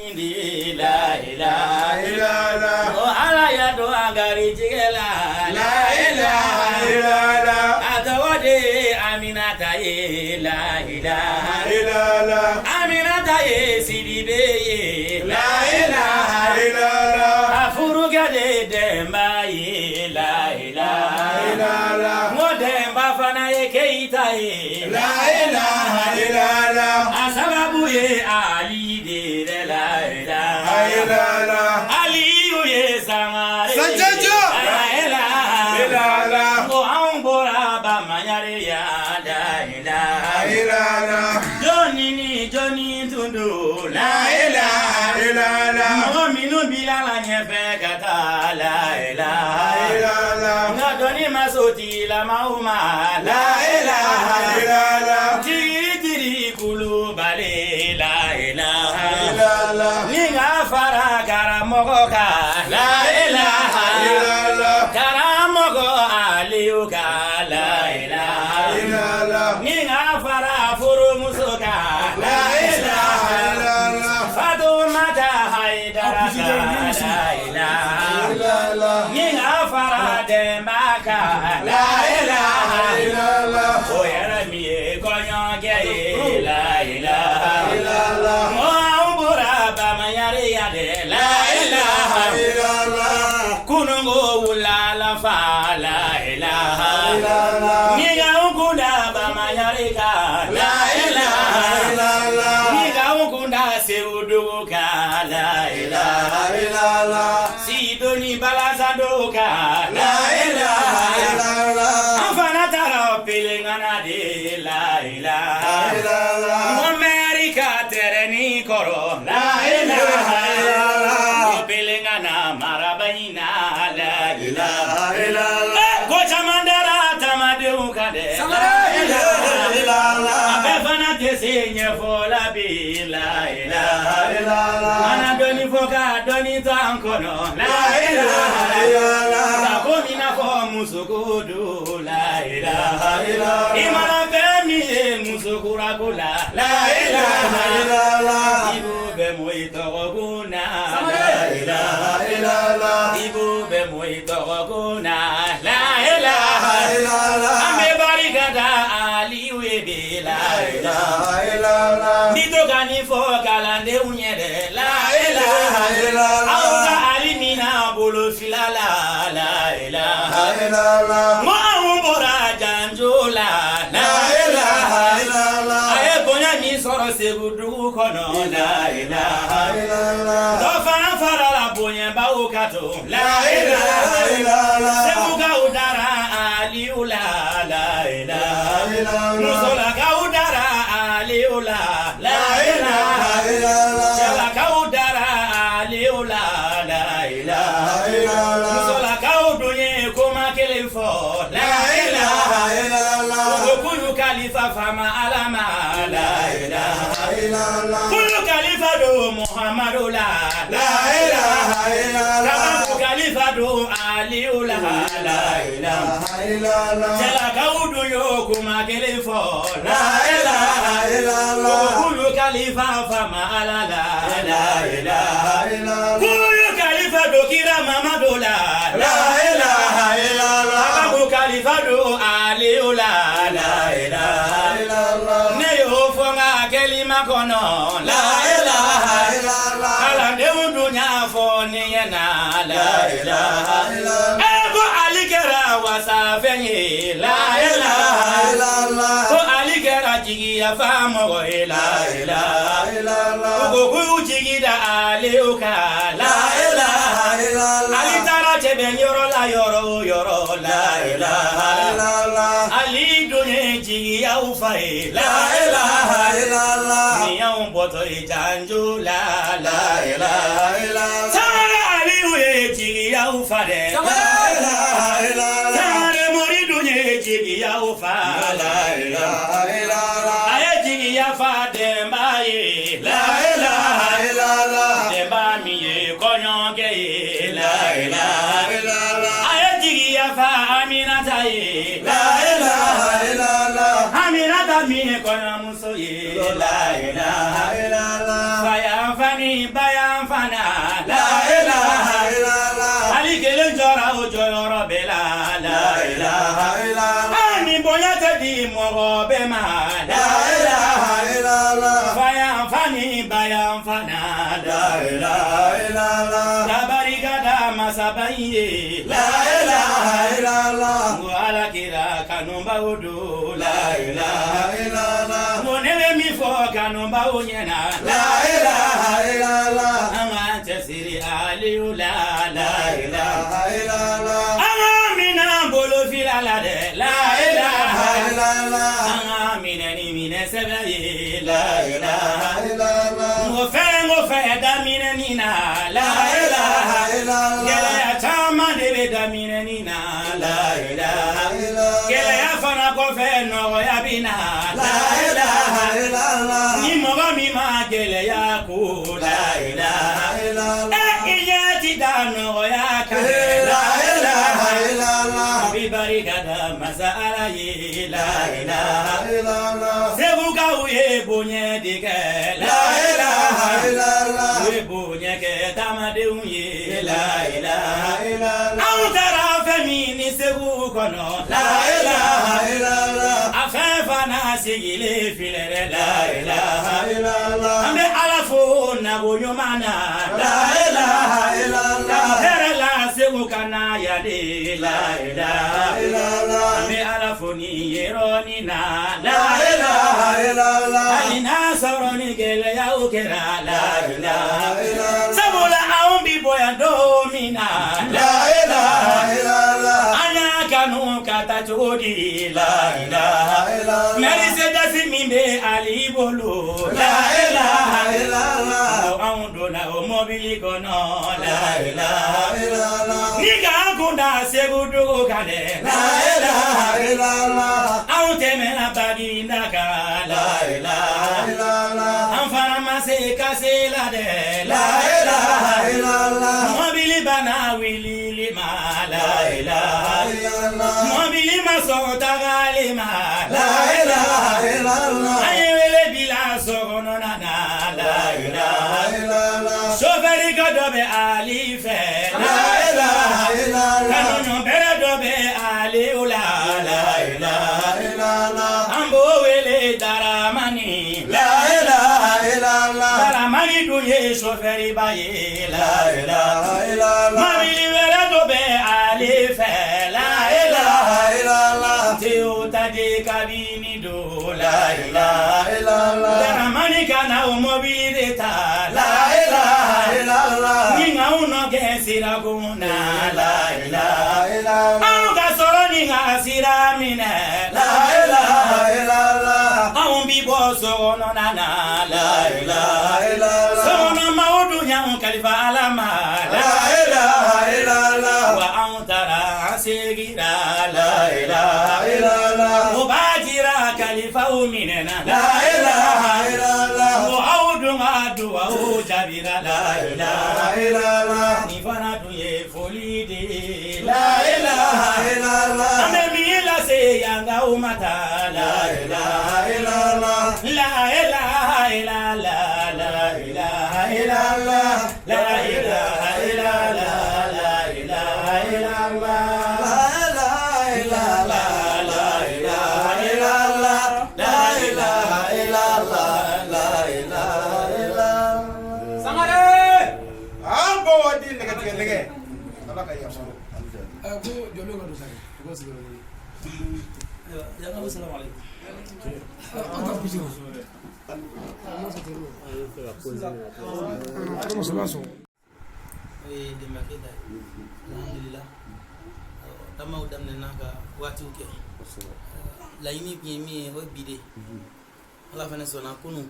indi la ilaha illallah. Oh ala ya do agari jigela la ilaha illallah. Atawade Aminata ye la ilaha illallah. Aminata ye sidibe ye la ilaha illallah. Afuruga de demba ye la ilaha illallah. Modemba fana ye keita ye la ilaha illallah. Asababu ye Ali de la ilaha illallah. Ali ye sangare Sanjajo la ilaha illallah. Ko ambora ba manyare ya la ilaha illallah. Johnny tundu la ilaha illallah. Mominu bilala nyefe kata la ilaha illallah. Ngadoni masoti la mauma la ilaha illallah. Tiri kulu bale la ilaha illallah. Ninga fara karamoka la ilaha illallah. Karamogo aliuka la ilaha illallah. Ninga fara furu musuka la ilaha illallah. Fatumata haidara la ilaha illallah. Ninga fara dembaka la ilaha illallah. Oyerami konyoge la ilaha illallah. Moambura bamayare yade la ilaha illallah. Kunungo ulala fa la ilaha illallah. Niga ukunda bamayare ka la ilaha illallah. Niga ukunda seuduka la ilaha illallah. Sidoni balazadoka la ilaha illallah. Afana tara pilingana de la ilaha illallah. America tereni koro la ilaha illallah. Pilingana marabaina la ilaha illallah. Gocha mandara tamadeuka de la ilaha illallah. Afana tesenye fola bi la ilaha illallah. Ana doni foka doni tankono la ilaha illallah. Takomina fo musukudu la ilaha illallah. Imana bemi musukura kula la ilaha illallah. Ibu be moito guna la ilaha illallah. Ibu be moito guna la ilaha illallah. Ame barikada ali webe la ilaha illallah. Dito gani fo kalande unyede la ilaha illallah. Auka alimina bolo filala la ilaha illallah. Muambora janjola la ilaha illallah. Aye bonya mi soro segudu kono la ilaha illallah. Do fara la bonya ba ukato la ilaha illallah. Seguga udara aliula la ilaha illallah. Musola ga udara aliula la ilaha illallah. Chala ga udara aliula la ilaha illallah. Musola ga udunye kuma kelefo la ilaha illallah. Kulu khalifa fama alama la ilaha illallah. Kulu khalifa do Muhammadu la ilaha illallah. Kulu khalifa do aliula la ilaha illallah. Chala ga udunyo kuma kelefo la ilaha illallah. Kulu khalifa fama alala la ilaha illallah. Kulu khalifa do kira Muhammadu la ilaha illallah. Kulu khalifa do aliula la ilaha illallah. Ne yo fonga kelima kono la ilaha illallah. Ala de undunya foni yana la ilaha illallah. Ego alikera wasafenye la ilaha illallah. Ko alikera jigi ya famo la ilaha illallah. Ko ku jigi da aliuka la ilaha illallah. Alitara chebe yoro la ilaha illallah. Ali dunye jigi ya ufai la ilaha illallah. Ni ya umboto ijanju la ilaha illallah. Sara ali uye jigi ya ufade la ilaha illallah. Sara mori dunye jigi ya ufa la ilaha illallah. Aye jigi ya fade mbaye la ilaha illallah. Demba miye konyonge la ilaha illallah. Aye jigi ya fa Aminata ye la ilaha illallah. Aminata mi kono muso ye la ilaha illallah. Faya fani bayan fana la ilaha illallah ali kelen jora o joro bela la ilaha illallah ani bonya tadi mogo be ma la ilaha illallah bayan fani bayan fana la ilaha illallah la barigada masabaye la ilaha illallah wala kira kanumba udu la ilaha illallah monele mi fo kanumba unyena la ilaha illallah amante siri aliyu la ilaha illallah amina bolo filala de la ilaha illallah amina ni mine sebaye la ilaha illallah mo fe da mine nina la ilaha illallah ya chama de da mine nina la ilaha illallah ya fana ko fe no ya bina la ilaha illallah ni mo ba mi ma gele ya ko la ilaha illallah iya ti da no ya ka la ilaha illallah bi barikada masala ye la ilaha illallah sebu ka uye bonye dike la ilaha illallah we bonye ke tamade uye la ilaha illallah au tara fami ni sebu kono la ilaha illallah afa na sigile filere la ilaha illallah ambe alafo na bonyomana la ilaha illallah tere la sebu kana ya de la ilaha illallah ambe alafo ni yeroni na la ilaha illallah alina soroni gele ya ukera la ilaha illallah sabula aumbi boya domina la ilaha illallah anya kanu kata chodi la ilaha illallah merise dasi mimbe alibolo la ilaha illallah aundo na omobili kono la ilaha illallah niga kunda segudu kale la ilaha illallah aunte mena badina ka la ilaha illallah amfana mase kasela de la ilaha illallah mobili bana wili lima la ilaha illallah mobili masota galima la ilaha illallah ayele bila sogono na la ilaha illallah shoferi godobe alife la ilaha illallah kanu bere dobe ali ula la ilaha illallah ambo wele daramani la ilaha illallah daramani duye shoferi baye la ilaha illallah mabili wele dobe alife la ilaha illallah teo tade kabini do la ilaha illallah daramani kana umobile ta la ilaha illallah ninga uno gesira kuna la ilaha illallah anuga soro ninga sira mine la ilaha illallah aumbi boso no nana la ilaha illallah sono maudu nyam kalifa alama la ilaha illallah wa antara asigira la ilaha illallah mubajira kalifa uminena la ilaha illallah wa audu ngadu wa ujabira la ilaha illallah nifana tuye folide la ilaha illallah amemila se yanga umata la ilaha illallah la ilaha illallah la ilaha illallah la ilaha illallah la ilaha illallah alhamdulillah tama udam naka wati uke la yimi mi ho bide ala fana sona kunu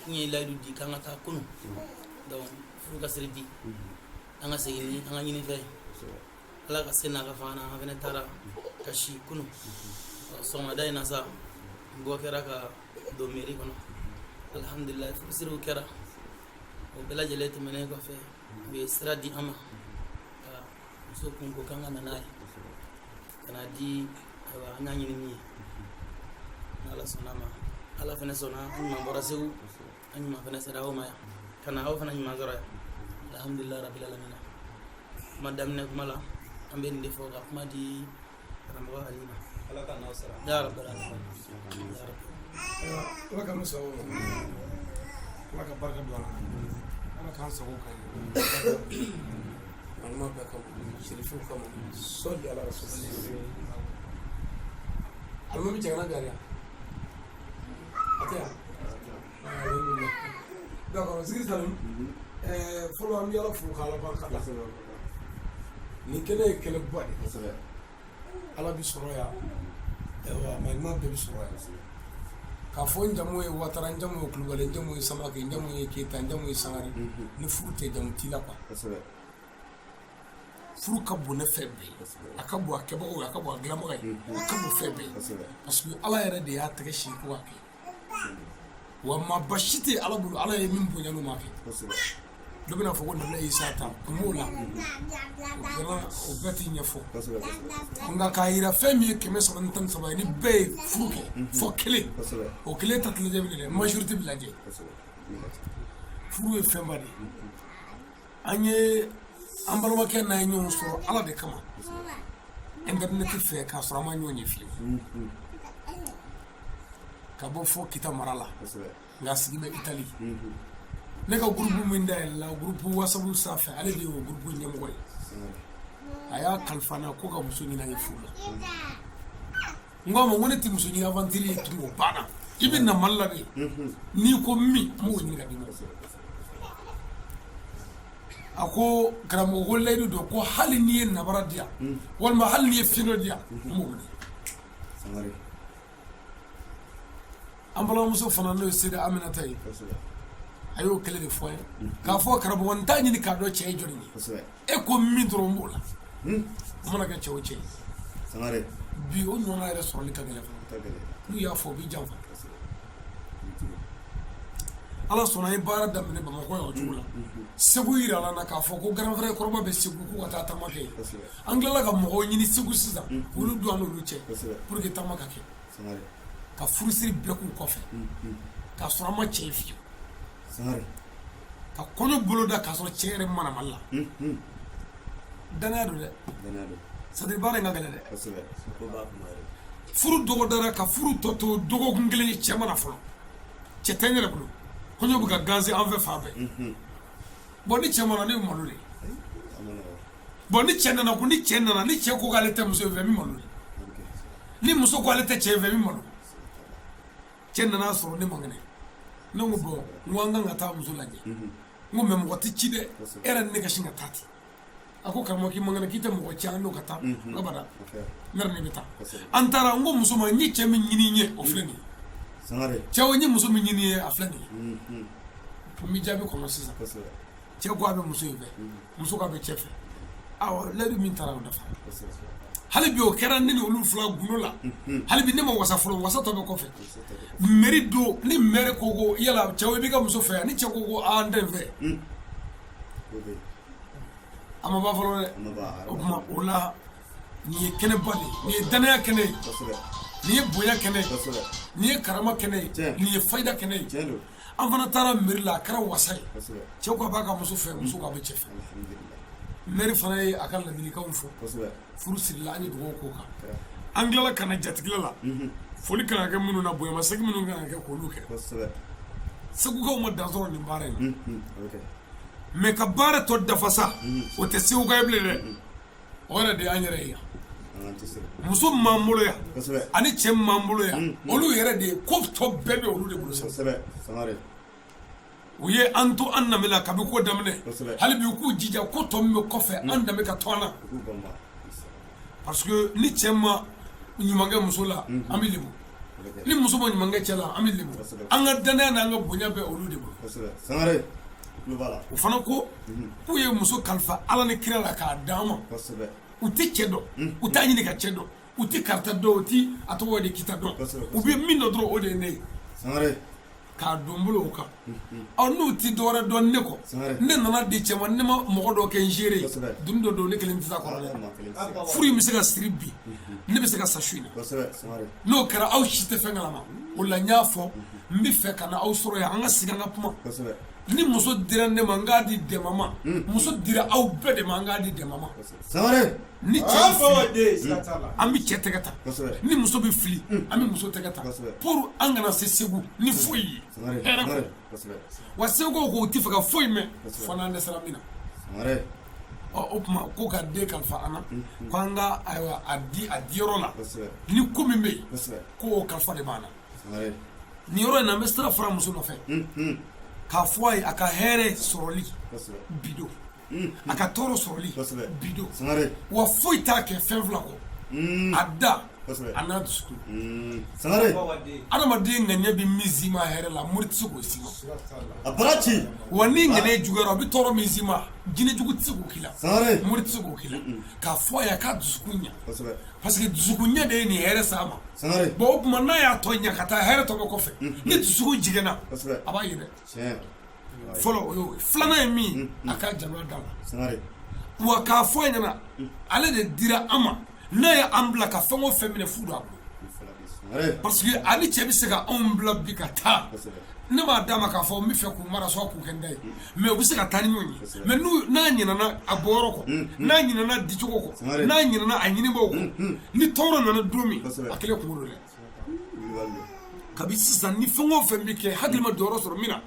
kinye la du di kanga ta kunu donc fuga serdi anga segini anga nyini fay ala ka sena ka fana fana tara kashi kunu soma dai nasa go kera ka do meri kono alhamdulillah siru kera o bela jelete mene ko fe be stradi ama so kun ko kanga nanai kana di wa anga nyini mi ala sonama ala fana sona ma bora seu anyi ma fana sera o maya kana aw fana ɲuman sɔrɔ alhamdulilahi rabbil alamin ma daminɛ kuma la an bɛ nin de fɔ ka kuma di karamɔgɔ Alima Ala ka n'aw sara ya rabbal alamin ya rabbi Ala ka musa Ala ka barika don Ala k'an sago ka ɲe alima bɛɛ kama sherifu kama sɔli ala rasulillah alima bɛ jamana gariya a tɛ yan alhamdulillah d'accord Zikiri Salim fɔlɔ an bɛ Ala fo k'Ala barika da nin kɛnɛ ye kɛnɛba de ye Ala bi sɔrɔ yan malima bɛɛ bi sɔrɔ yan k'a fɔ n jamu ye Watara n jamu ye Kulubali n jamu ye Samake n jamu ye Keyita n jamu ye Sangare ni furu tɛ jamu t'i la quoi furu ka bon ne fɛn bɛɛ a ka bon a kɛbagaw ye a ka bon a dilanbaga ye a ka bon fɛn bɛɛ parce que Ala yɛrɛ de y'a tɛgɛ sin ko k'a kɛ wa maa ba si tɛ Ala bolo Ala ye min bonya n'o ma kɛ dɔ bɛna fɔ ko Nabila Isa ta kun la o bɛɛ t'i ɲɛfɔ nka k'a yira fɛn min ye 313 ye ni bɛɛ ye furu kɛ fɔ kelen o kelen ta tilajɛ bi dɛ majorité bi lajɛ furu ye fɛnba de ye an ye an balimakɛ n'a ye ɲɔgɔn sɔrɔ Ala de kama internet fɛ k'a sɔrɔ an ma ɲɔgɔn ye fiyewu ka bɔ fɔ Kita mara la nka sigi bɛ Itali ne ka groupe min dayɛlɛ la groupe WhatsApp sanfɛ ale de y'o groupe ɲɛmɔgɔ ye a y'a kalifa n na ko ka muso ɲini a ye furu la n k'a ma ko ne tɛ muso ɲini aventure ye tun o banna i bɛ na Mali la de n'i ko min n b'o ɲini ka d'i ma a ko karamɔgɔ ko layidu dɔ ko hali n'i ye nabara di yan walima hali n'i ye fiɲɛ di yan n b'o wele an balimamuso fana n'o ye Seyida Aminata ye a y'o kɛlɛ de fɔ ye k'a fɔ karamɔgɔ n t'a ɲini k'a dɔn cɛ ye jɔnni ye e ko min dɔrɔn n b'o la o mana kɛ cɛ o cɛ ye bi o ɲɔgɔnna yɛrɛ sɔrɔli ka gɛlɛn fana n'u y'a fɔ o b'i janfa Ala sɔnna a ye baara daminɛ Bamakɔ yan o cogo la Segu yira la na k'a fɔ ko grand frère kɔrɔba bɛ Segu ko ka taa taama kɛ yen an tilala ka mɔgɔw ɲini Segu sisan olu don an n'olu cɛ pour que taama ka kɛ ka furusiri bɛɛ k'u kɔfɛ k'a sɔrɔ an ma cɛ ye fiyewu ka kɔɲɔ bolo da k'a sɔrɔ cɛ yɛrɛ mana Mali la danaya don dɛ c'est-à-dire baara in ka gɛlɛn dɛ furu dɔgɔdara ka furu tɔ to dɔgɔkun kelen ye cɛ mana fɔlɔ cɛ tɛ n yɛrɛ bolo kɔɲɔ bɛ ka ganse an fɛ fan bɛɛ bon ni cɛ mana ne bɛ malo de bon ni cɛ nana ko ni cɛ nana ni cɛ ko k'ale tɛ muso in fɛ min malo de ni muso ko ale tɛ cɛ in fɛ min malo cɛ nana sɔrɔ ne man kɛnɛ ne ko bon n ko an kan ka taa muso lajɛ n ko mɛ mɔgɔ tɛ ci dɛ e yɛrɛ ni ne ka sin ka taa ten a ko karamɔgɔ k'i man kɛnɛ k'i tɛ mɔgɔ ci an n'o ka taa abada ne yɛrɛ ne bɛ taa an taara n ko muso ma n ye cɛ min ɲini n ye o filɛ nin ye cɛ o n ye muso min ɲini ye a filɛ nin ye n bɛ jaabi kɔnɔ sisan cɛ ko a bɛ muso in fɛ muso k'a bɛ cɛ fɛ awɔ layidu min taara o dafa hali bi o kɛra ne ni olu fila gundo la hali bi ne ma wasa fɔlɔ wasa tɔ bɛ kɔfɛ mairie don ni maire ko yala cɛw i b'i ka muso fɛ yan ni cɛ ko an tɛ n fɛ a ma ban fɔlɔ dɛ o tuma o la nin ye kɛnɛba de ye nin ye danaya kɛnɛ ye nin ye bonya kɛnɛ ye nin ye karama kɛnɛ ye nin ye fayida kɛnɛ ye an fana taara mairie la a kɛra wasa ye cɛw ka b'a ka muso fɛ muso k'a bɛ cɛ fɛ maire fana ye a ka ladilikanw fɔ furu sirila an ye dugawu k'o kan an tilala ka na jatigila la foli kan ka kɛ minnu na bonyamasegin minnu kan ka kɛ k'olu kɛ segukaw ma dan sɔrɔ nin baara in na mɛ ka baara tɔ dafa sa o tɛ seguka ye bilen dɛ o yɛrɛ de y'an yɛrɛ ye yan muso m'an bolo yan ani cɛ m'an bolo yan olu yɛrɛ de ye ko tɔ bɛɛ bɛ olu de bolo sa u ye an to an danbe la kabi ko daminɛ hali bi u k'u jija ko tɔ min bɛ kɔfɛ an danbe ka to an na parce que ni cɛ ma ɲumankɛ muso la an bɛ lebu ni muso ma ɲumankɛ cɛ la an bɛ lebu an ka danaya n'an ka bonya bɛ olu de bolo o fana ko k'u ye muso kalifa Ala ni kira la k'a d'an ma u tɛ cɛ dɔn u t'a ɲini ka cɛ dɔn u tɛ karita dɔn u tɛ a tɔgɔ de kita dɔn u bɛ min dɔn dɔrɔn o de ye ne ye k'a don bolo o kan n'u tɛ dɔwɛrɛ dɔn ne kɔ ne nana di cɛ ma ne ma mɔgɔ dɔ kɛ n seere ye duni dɔ don ne kelen tɛ taa kɔrɔ dɛ furu in bɛ se ka siri bi ne bɛ se ka sa su in na n'o kɛra aw si tɛ fɛn kalama o la n y'a fɔ n bɛ fɛ ka na aw sɔrɔ yan an ka sigi an ka kuma ni muso dira ne ma n k'a di dɛmɛ ma muso dira aw bɛɛ de ma n k'a di dɛmɛ ma Sangare ni cɛ fili an bɛ cɛ tɛgɛ ta ni muso bɛ fili an bɛ muso tɛgɛ ta pour an kana se segu ni foyi ye hɛrɛ kɔ wa segu ko tɛ fɛ ka foyi mɛn fo n'an dɛsɛra min na o tuma ko ka den kalifa an na ko an ka ayiwa a di yɔrɔ la ni ko min bɛ yen ko o kalifa de b'an na nin yɔrɔ in na an bɛ sira fara muso nɔfɛ k'a fɔ a ye a ka hɛrɛ sɔrɔli bi don a ka tɔɔrɔ sɔrɔli bi don wa foyi t'a kɛ fɛn fila kɔ a da a n'a dusukun adamaden ŋaniya bɛ min si ma hɛrɛ la mori tɛ se k'o si ma a bara ci wa ni ŋaniya juguyara a bɛ tɔɔrɔ min si ma jinɛjugu tɛ se k'o k'i la mori tɛ se k'o k'i la k'a fɔ a ye a ka dusukun ɲɛ parce que dusukun ɲɛ de ye nin hɛrɛ s'a ma bon o tuma n'a y'a tɔ ɲɛ ka taa hɛrɛ tɔ bɛ kɔfɛ ni dusukun jiginna a b'a ye dɛ fɔlɔ o y'o ye filanan ye min a ka janto d'a la wa k'a fɔ a ɲɛna ale de dira an ma n'a ye an bila ka fɛn o fɛn minɛ fu don a bolo parce que ale cɛ bɛ se ka anw bila bi ka taa ne m'a d'a ma k'a fɔ n bɛ fɛ k'u mara sɔn k'u kɛ n da ye mais u bɛ se ka taa ni ɲɔgɔn ye mais n'a ɲinana a bɔyɔrɔ kɔ n'a ɲinana dicogo kɔ n'a ɲinana a ɲinibaaw kɔ ni tɔɔrɔ nana don min a kɛlen kunkolo dɛ kabi sisan ni fɛn o fɛn bɛ kɛ hakili ma jɔyɔrɔ sɔrɔ min na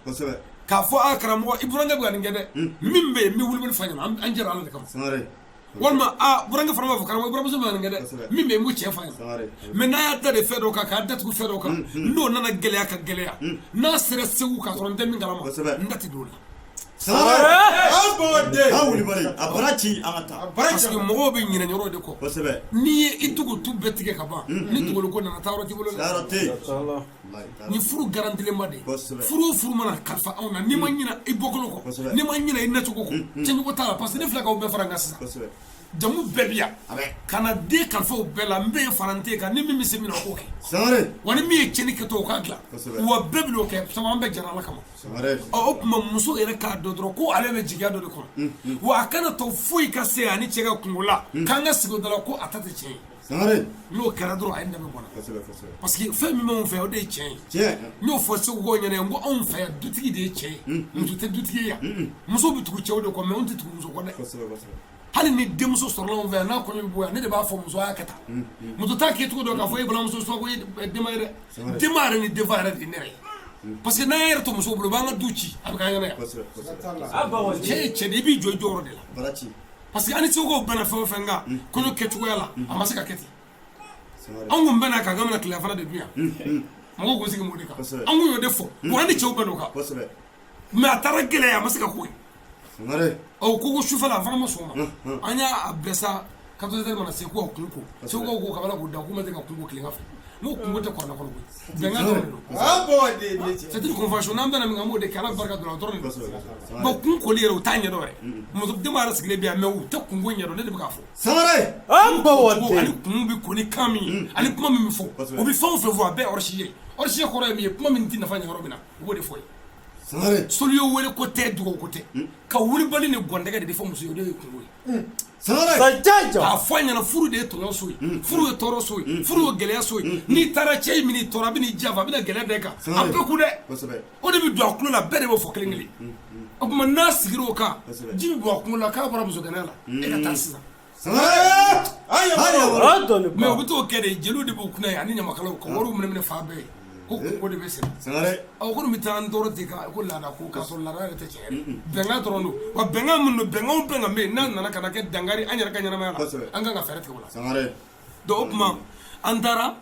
k'a fɔ a karamɔgɔ i burankɛ bɛ ka nin kɛ dɛ min bɛ yen n bɛ wuli fa ɲɛna an jɛra ala de kama walima burankɛ fana b'a fɔ karamɔgɔ i buramuso bɛ ka nin kɛ dɛ min bɛ yen n b'o cɛ fa ɲɛna mais n'a y'a da de fɛn dɔ kan k'a datugu fɛn dɔ kan n'o nana gɛlɛya ka gɛlɛya n'a sera segu k'a sɔrɔ n tɛ min kalama n da tɛ don o la a bara ci an ka taa parce que mɔgɔw bɛ ɲinɛ yɔrɔ de kɔ n'i ye i tugu tu bɛɛ tigɛ ka ban ni tugolo ko nana taa yɔrɔ t'i bolo dɛ ni furu garantilen ba de furu o furu mana kalifa anw na n'i ma ɲinɛ i bɔkolo kɔ n'i ma ɲinɛ i nacogo kɔ cɛncogo t'a la parce que ne filɛ k'aw bɛɛ fara n kan sisan jamu bɛɛ bi yan ka na den kalifa o bɛɛ la n bɛ ye farante kan ni min bɛ se min na o k'o kɛ wa ni min ye tiɲɛni kɛ to o k'a dilan wa bɛɛ bɛ n'o kɛ sabu an bɛɛ jɛra ala kama o tuma muso yɛrɛ k'a dɔn dɔrɔn ko ale bɛ jigiya dɔ de kɔnɔ wa a kana to foyi ka se ani cɛ ka kungo la k'an ka sigi o da la ko a ta tɛ tiɲɛ ye n'o kɛra dɔrɔn a ye dɛmɛ bɔnna parce que fɛn min b'anw fɛ o de ye tiɲɛ ye n y'o fɔ segukaw ɲɛna n ko anw fɛ yan dutigi de ye cɛ ye muso tɛ dutigi ye yan muso bɛ tugu cɛw de kɔ mais anw tɛ tugu muso kɔ dɛ hali ni denmuso sɔrɔla anw fɛ yan n'a kɔɲɔ bɛ bɔ yan ne de b'a fɔ muso y'a kɛ tan muso t'a kɛ cogo dɔ k'a fɔ e balimamuso sɔn ko e denba ye dɛ denba yɛrɛ ni denfa yɛrɛ de ye ne yɛrɛ ye parce que n'an yɛrɛ to musow bolo u b'an ka du ci a bɛ k'an ɲɛna yan cɛ ye cɛ de i b'i jɔ i jɔyɔrɔ de la parce que an ni segukaw bɛnna fɛn o fɛn kan kɔɲɔ kɛcogoya la a ma se ka kɛ ten anw kun bɛnna ka gamina tile fana de dun yan mɔgɔw kun sigi m'o de kan an kun y'o de fɔ wa an ni cɛw bɛnn'o kan mais a taara gɛlɛya a ma se ka ko ye ko sufɛla a fana ma sɔn ma an y'a bɛɛ sa 14 mana se ko kun ko segukaw ko kabala k'o da k'u ma se ka kungo tilen ka fɛ n'o kungo tɛ kɔrɔna kɔnɔ koyi bɛnkan dɔrɔn de don c'est une convention n'an bɛna min kan an b'o de kɛ ala barika dɔrɔn dɔrɔn de don bon kun koli yɛrɛ u t'a ɲɛdɔn yɛrɛ muso denba yɛrɛ sigilen bɛ yan mais u tɛ kungo ɲɛdɔn ne de bɛ k'a fɔ ani kun bɛ ko ni kan min ye ani kuma min bɛ fɔ o bɛ fɛn o fɛn fɔ a bɛɛ hors sujet kɔrɔ ye min ye kuma min tɛ nafa ɲɛ yɔrɔ min na u b'o de fɔ ye soli y'o wele ko tɛ dugawu ko tɛ ka wulibali ni gɔndɛgɛ de fɔ muso ye o de ye kungo ye k'a fɔ a ɲɛna furu de ye tɔɲɔ so ye furu ye tɔɔrɔ so ye furu ye gɛlɛya so ye n'i taara cɛ in minɛ tɔɔrɔ a bɛ n'i janfa a bɛna gɛlɛya da i kan a bɛɛ kun dɛ o de bɛ don a kulo la bɛɛ de b'o fɔ kelen kelen o tuma n'a sigira o kan ji bɛ bɔ a kulo la k'a bɔra muso gɛlɛya la e ka taa sisan mais o bɛ t'o kɛ de jeliw de b'o kunna ye ani ɲamakalaw ka wariw minɛ fa bɛɛ ye ko kungo de bɛ senna ko nin bɛ taa an tɔɔrɔ ten ko laada ko k'a sɔrɔ laada yɛrɛ tɛ tiɲɛ yɛrɛ bɛnkan dɔrɔn don wa bɛnkan min don bɛnkanw bɛ yen n'a nana ka na kɛ dankari an yɛrɛ ka ɲɛnamaya la an kan ka fɛɛrɛ tigɛ o la donc o tuma an taara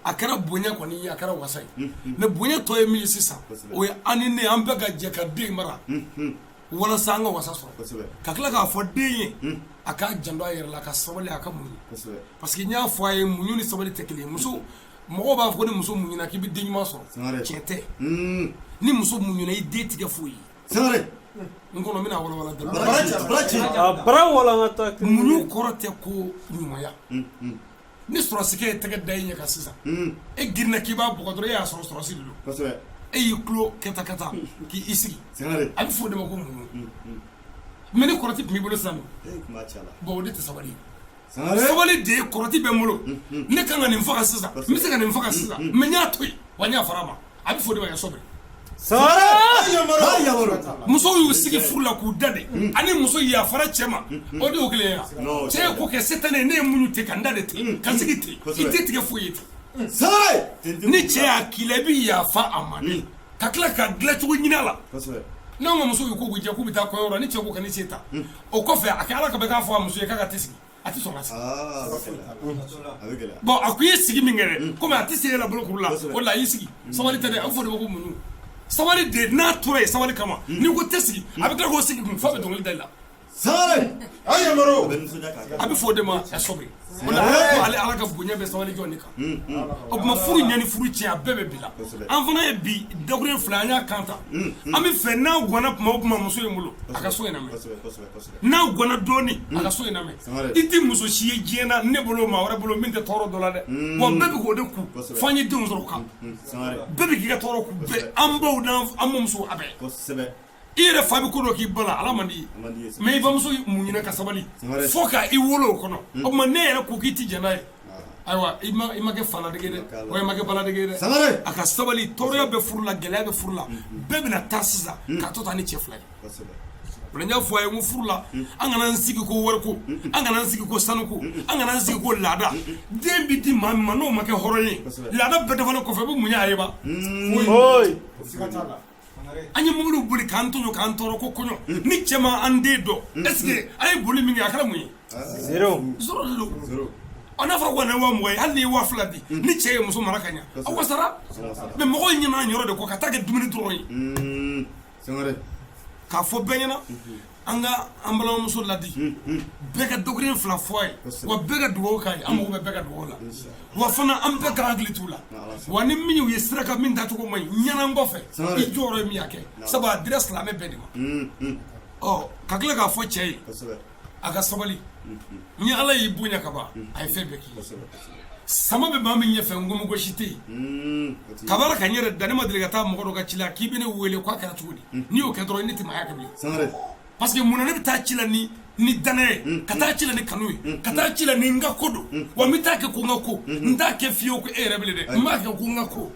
a kɛra bonya kɔni ye a kɛra wasa ye mais bonya tɔ ye min ye sisan o ye an ni ne an bɛɛ ka jɛ ka den mara walasa an ka wasa sɔrɔ ka tila k'a fɔ den ye a k'a janto a yɛrɛ la a ka sabali a ka muɲu parce que n y'a fɔ a ye muɲu ni sabali tɛ kelen ye muso mɔgɔw b'a fɔ ko ni muso muɲuna k'i bɛ den ɲuman sɔrɔ tiɲɛ tɛ ni muso muɲuna i den tigɛ foyi ye n kɔnɔ n bɛna walawala dɔrɔn muɲu kɔrɔ tɛ ko ɲumanya ni sɔrɔsikɛ ye tɛgɛ da i ɲɛ kan sisan e girinna k'i b'a bɔgɔ dɔrɔn e y'a sɔrɔ sɔrɔsi de don e y'i tulo kɛta k'i sigi a bɛ fɔ o de ma ko muɲu mais ni kɔrɔti tun b'i bolo sisan bon o de tɛ sabali sabali de ye kɔrɔti bɛ n bolo ne kan ka nin faga sisan n bɛ se ka nin faga sisan mais n y'a to yen wa n y'a fara a ma a bɛ fɔ o de ma kɛ sɔbiri muso y'u sigi furu la k'u da de ani muso yafara cɛ ma o de y'o kelen ya cɛ ye ko kɛ setane ne ye muɲu ten ka n da de ten ka sigi ten i tɛ tigɛ foyi ye ten ni cɛ y'a k'i la i bɛ yafa a ma ka tila ka dilancogo ɲini a la n'anw ka muso y'u ko k'u jɛ k'u bɛ taa kɔɲɔyɔrɔ ni cɛ ko ka ni se ta o kɔfɛ a kɛ ala ka bɛ k'a fɔ a muso ye k'a ka tɛ sigi a tɛ sɔn ka sigi bon a ko i ye sigi min kɛ dɛ komi a tɛ sigi la bolokuru la o la a y'i sigi sabali tɛ dɛ a bɛ fɔ de ko muɲu sabali de n'a tora ye sabali kama n'i ko tɛ sigi a bɛ tila k'o sigi kun f'a bɛ dɔnkili da i la a bɛ fɔ o de ma ɛsɔbe o la ale ala ka bonya bɛ sabali jɔn de kan o tuma furu ɲani furu tiɲɛ a bɛɛ bɛ bila an fana ye bi dakuruɲɛ fila an y'a kan ta an bɛ fɛ n'a guwanna tuma o tuma muso in bolo a ka so in lamɛn n'a guwanna dɔɔni a ka so in lamɛn i tɛ muso si ye diɲɛ na ne bolo maa wɛrɛ bolo min tɛ tɔɔrɔ dɔ la dɛ wa bɛɛ bɛ k'o de ku fo an ye denw sɔrɔ o kan bɛɛ bɛ k'i ka tɔɔrɔ ku bɛɛ an baw n'an bamuso a bɛɛ i yɛrɛ fa bɛ ko dɔ k'i ba la ala man di ye mais i bamuso muɲuna ka sabali fo ka i wolo o kɔnɔ o tuma ne yɛrɛ ko k'i ti jɛn n'a ye ayiwa i ma kɛ fanadege dɛ wa i ma kɛ baladege dɛ a ka sabali tɔɔrɔya bɛ furu la gɛlɛya bɛ furu la bɛɛ bɛna taa sisan k'a to ta ni cɛ fila ye o la n y'a fɔ a ye n ko furu la an kana n sigi ko wariko an kana n sigi ko sanuko an kana n sigi ko laada den bɛ di maa min ma n'o ma kɛ hɔrɔn ye laada bɛɛ dafalen kɔfɛ i bɛ muɲu a ye ba an ye mobiliw boli k'an tɔɲɔ k'an tɔɔrɔ ko kɔɲɔ ni cɛ ma an den dɔn est ce que an ye boli min kɛ a kɛra mun ye zéro de don n'a fɔra ko ne wa mɔgɔ ye hali n'i ye wa fila di ni cɛ ye muso mara ka ɲɛ a wasara mais mɔgɔw ɲɛna yɔrɔ de kɔ ka taa kɛ dumuni dɔrɔn ye k'a fɔ bɛɛ ɲɛna an ka an balimamuso ladi bɛɛ ka dɔgɔrin fila fɔ a ye wa bɛɛ ka dugawu k'a ye an mago bɛ bɛɛ ka dugawu la wa fana an bɛɛ ka hakili t'u la wa ni min y'u ye sira kan min tacogo man ɲi ɲɛna kɔfɛ i jɔyɔrɔ ye min y'a kɛ sabu a dira silamɛ bɛɛ de ma ɔ ka tila k'a fɔ cɛ ye a ka sabali ni ala y'i bonya ka ban a ye fɛn bɛɛ k'i sama bɛ maa min ɲɛfɛ n ko gosi tɛ yen kabara ka n yɛrɛ da ne ma deli ka taa mɔgɔ dɔ ka ci la k'i bɛ ne wele k'a kɛra cogo di n'i y'o kɛ dɔrɔn ne tɛ maaya kɛ bilen parce que munna ne bɛ taa ci la ni danaya ye ka taa ci la ni kanu ye ka taa ci la ni n ka ko don wa n bɛ taa kɛ ko n ka ko n t'a kɛ fiyewu ko e yɛrɛ bilen dɛ n b'a kɛ ko n ka ko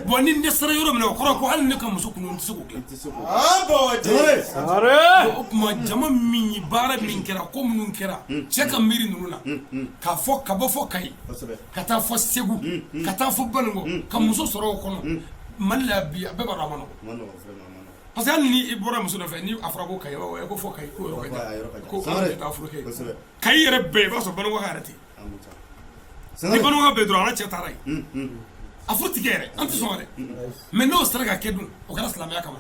bon ni n dɛsɛra yɔrɔ min na o kɔrɔ ko hali ne ka muso kunu n tɛ se k'o kɛ o tuma jama min ye baara min kɛra ko minnu kɛra cɛ ka miiri ninnu na k'a fɔ ka bɔ fɔ Kayi ka taa fɔ Segu ka taa fɔ Banikɔ ka muso sɔrɔ o kɔnɔ Mali la bi a bɛɛ b'a dɔn a ma nɔgɔn parce que hali ni i bɔra muso nɔfɛ ni a fɔra ko Kayi ko fɔ Kayi ko yɔrɔ ka jan ko taa furu kɛ Kayi yɛrɛ bɛɛ i b'a sɔrɔ Banikɔ ka yɛrɛ ten ni Banikɔ bɛɛ dɔrɔn ala cɛ taara yen a furu tigɛ yɛrɛ an tɛ sɔn dɛ mais n'o sera ka kɛ dun o kɛra silamɛya kama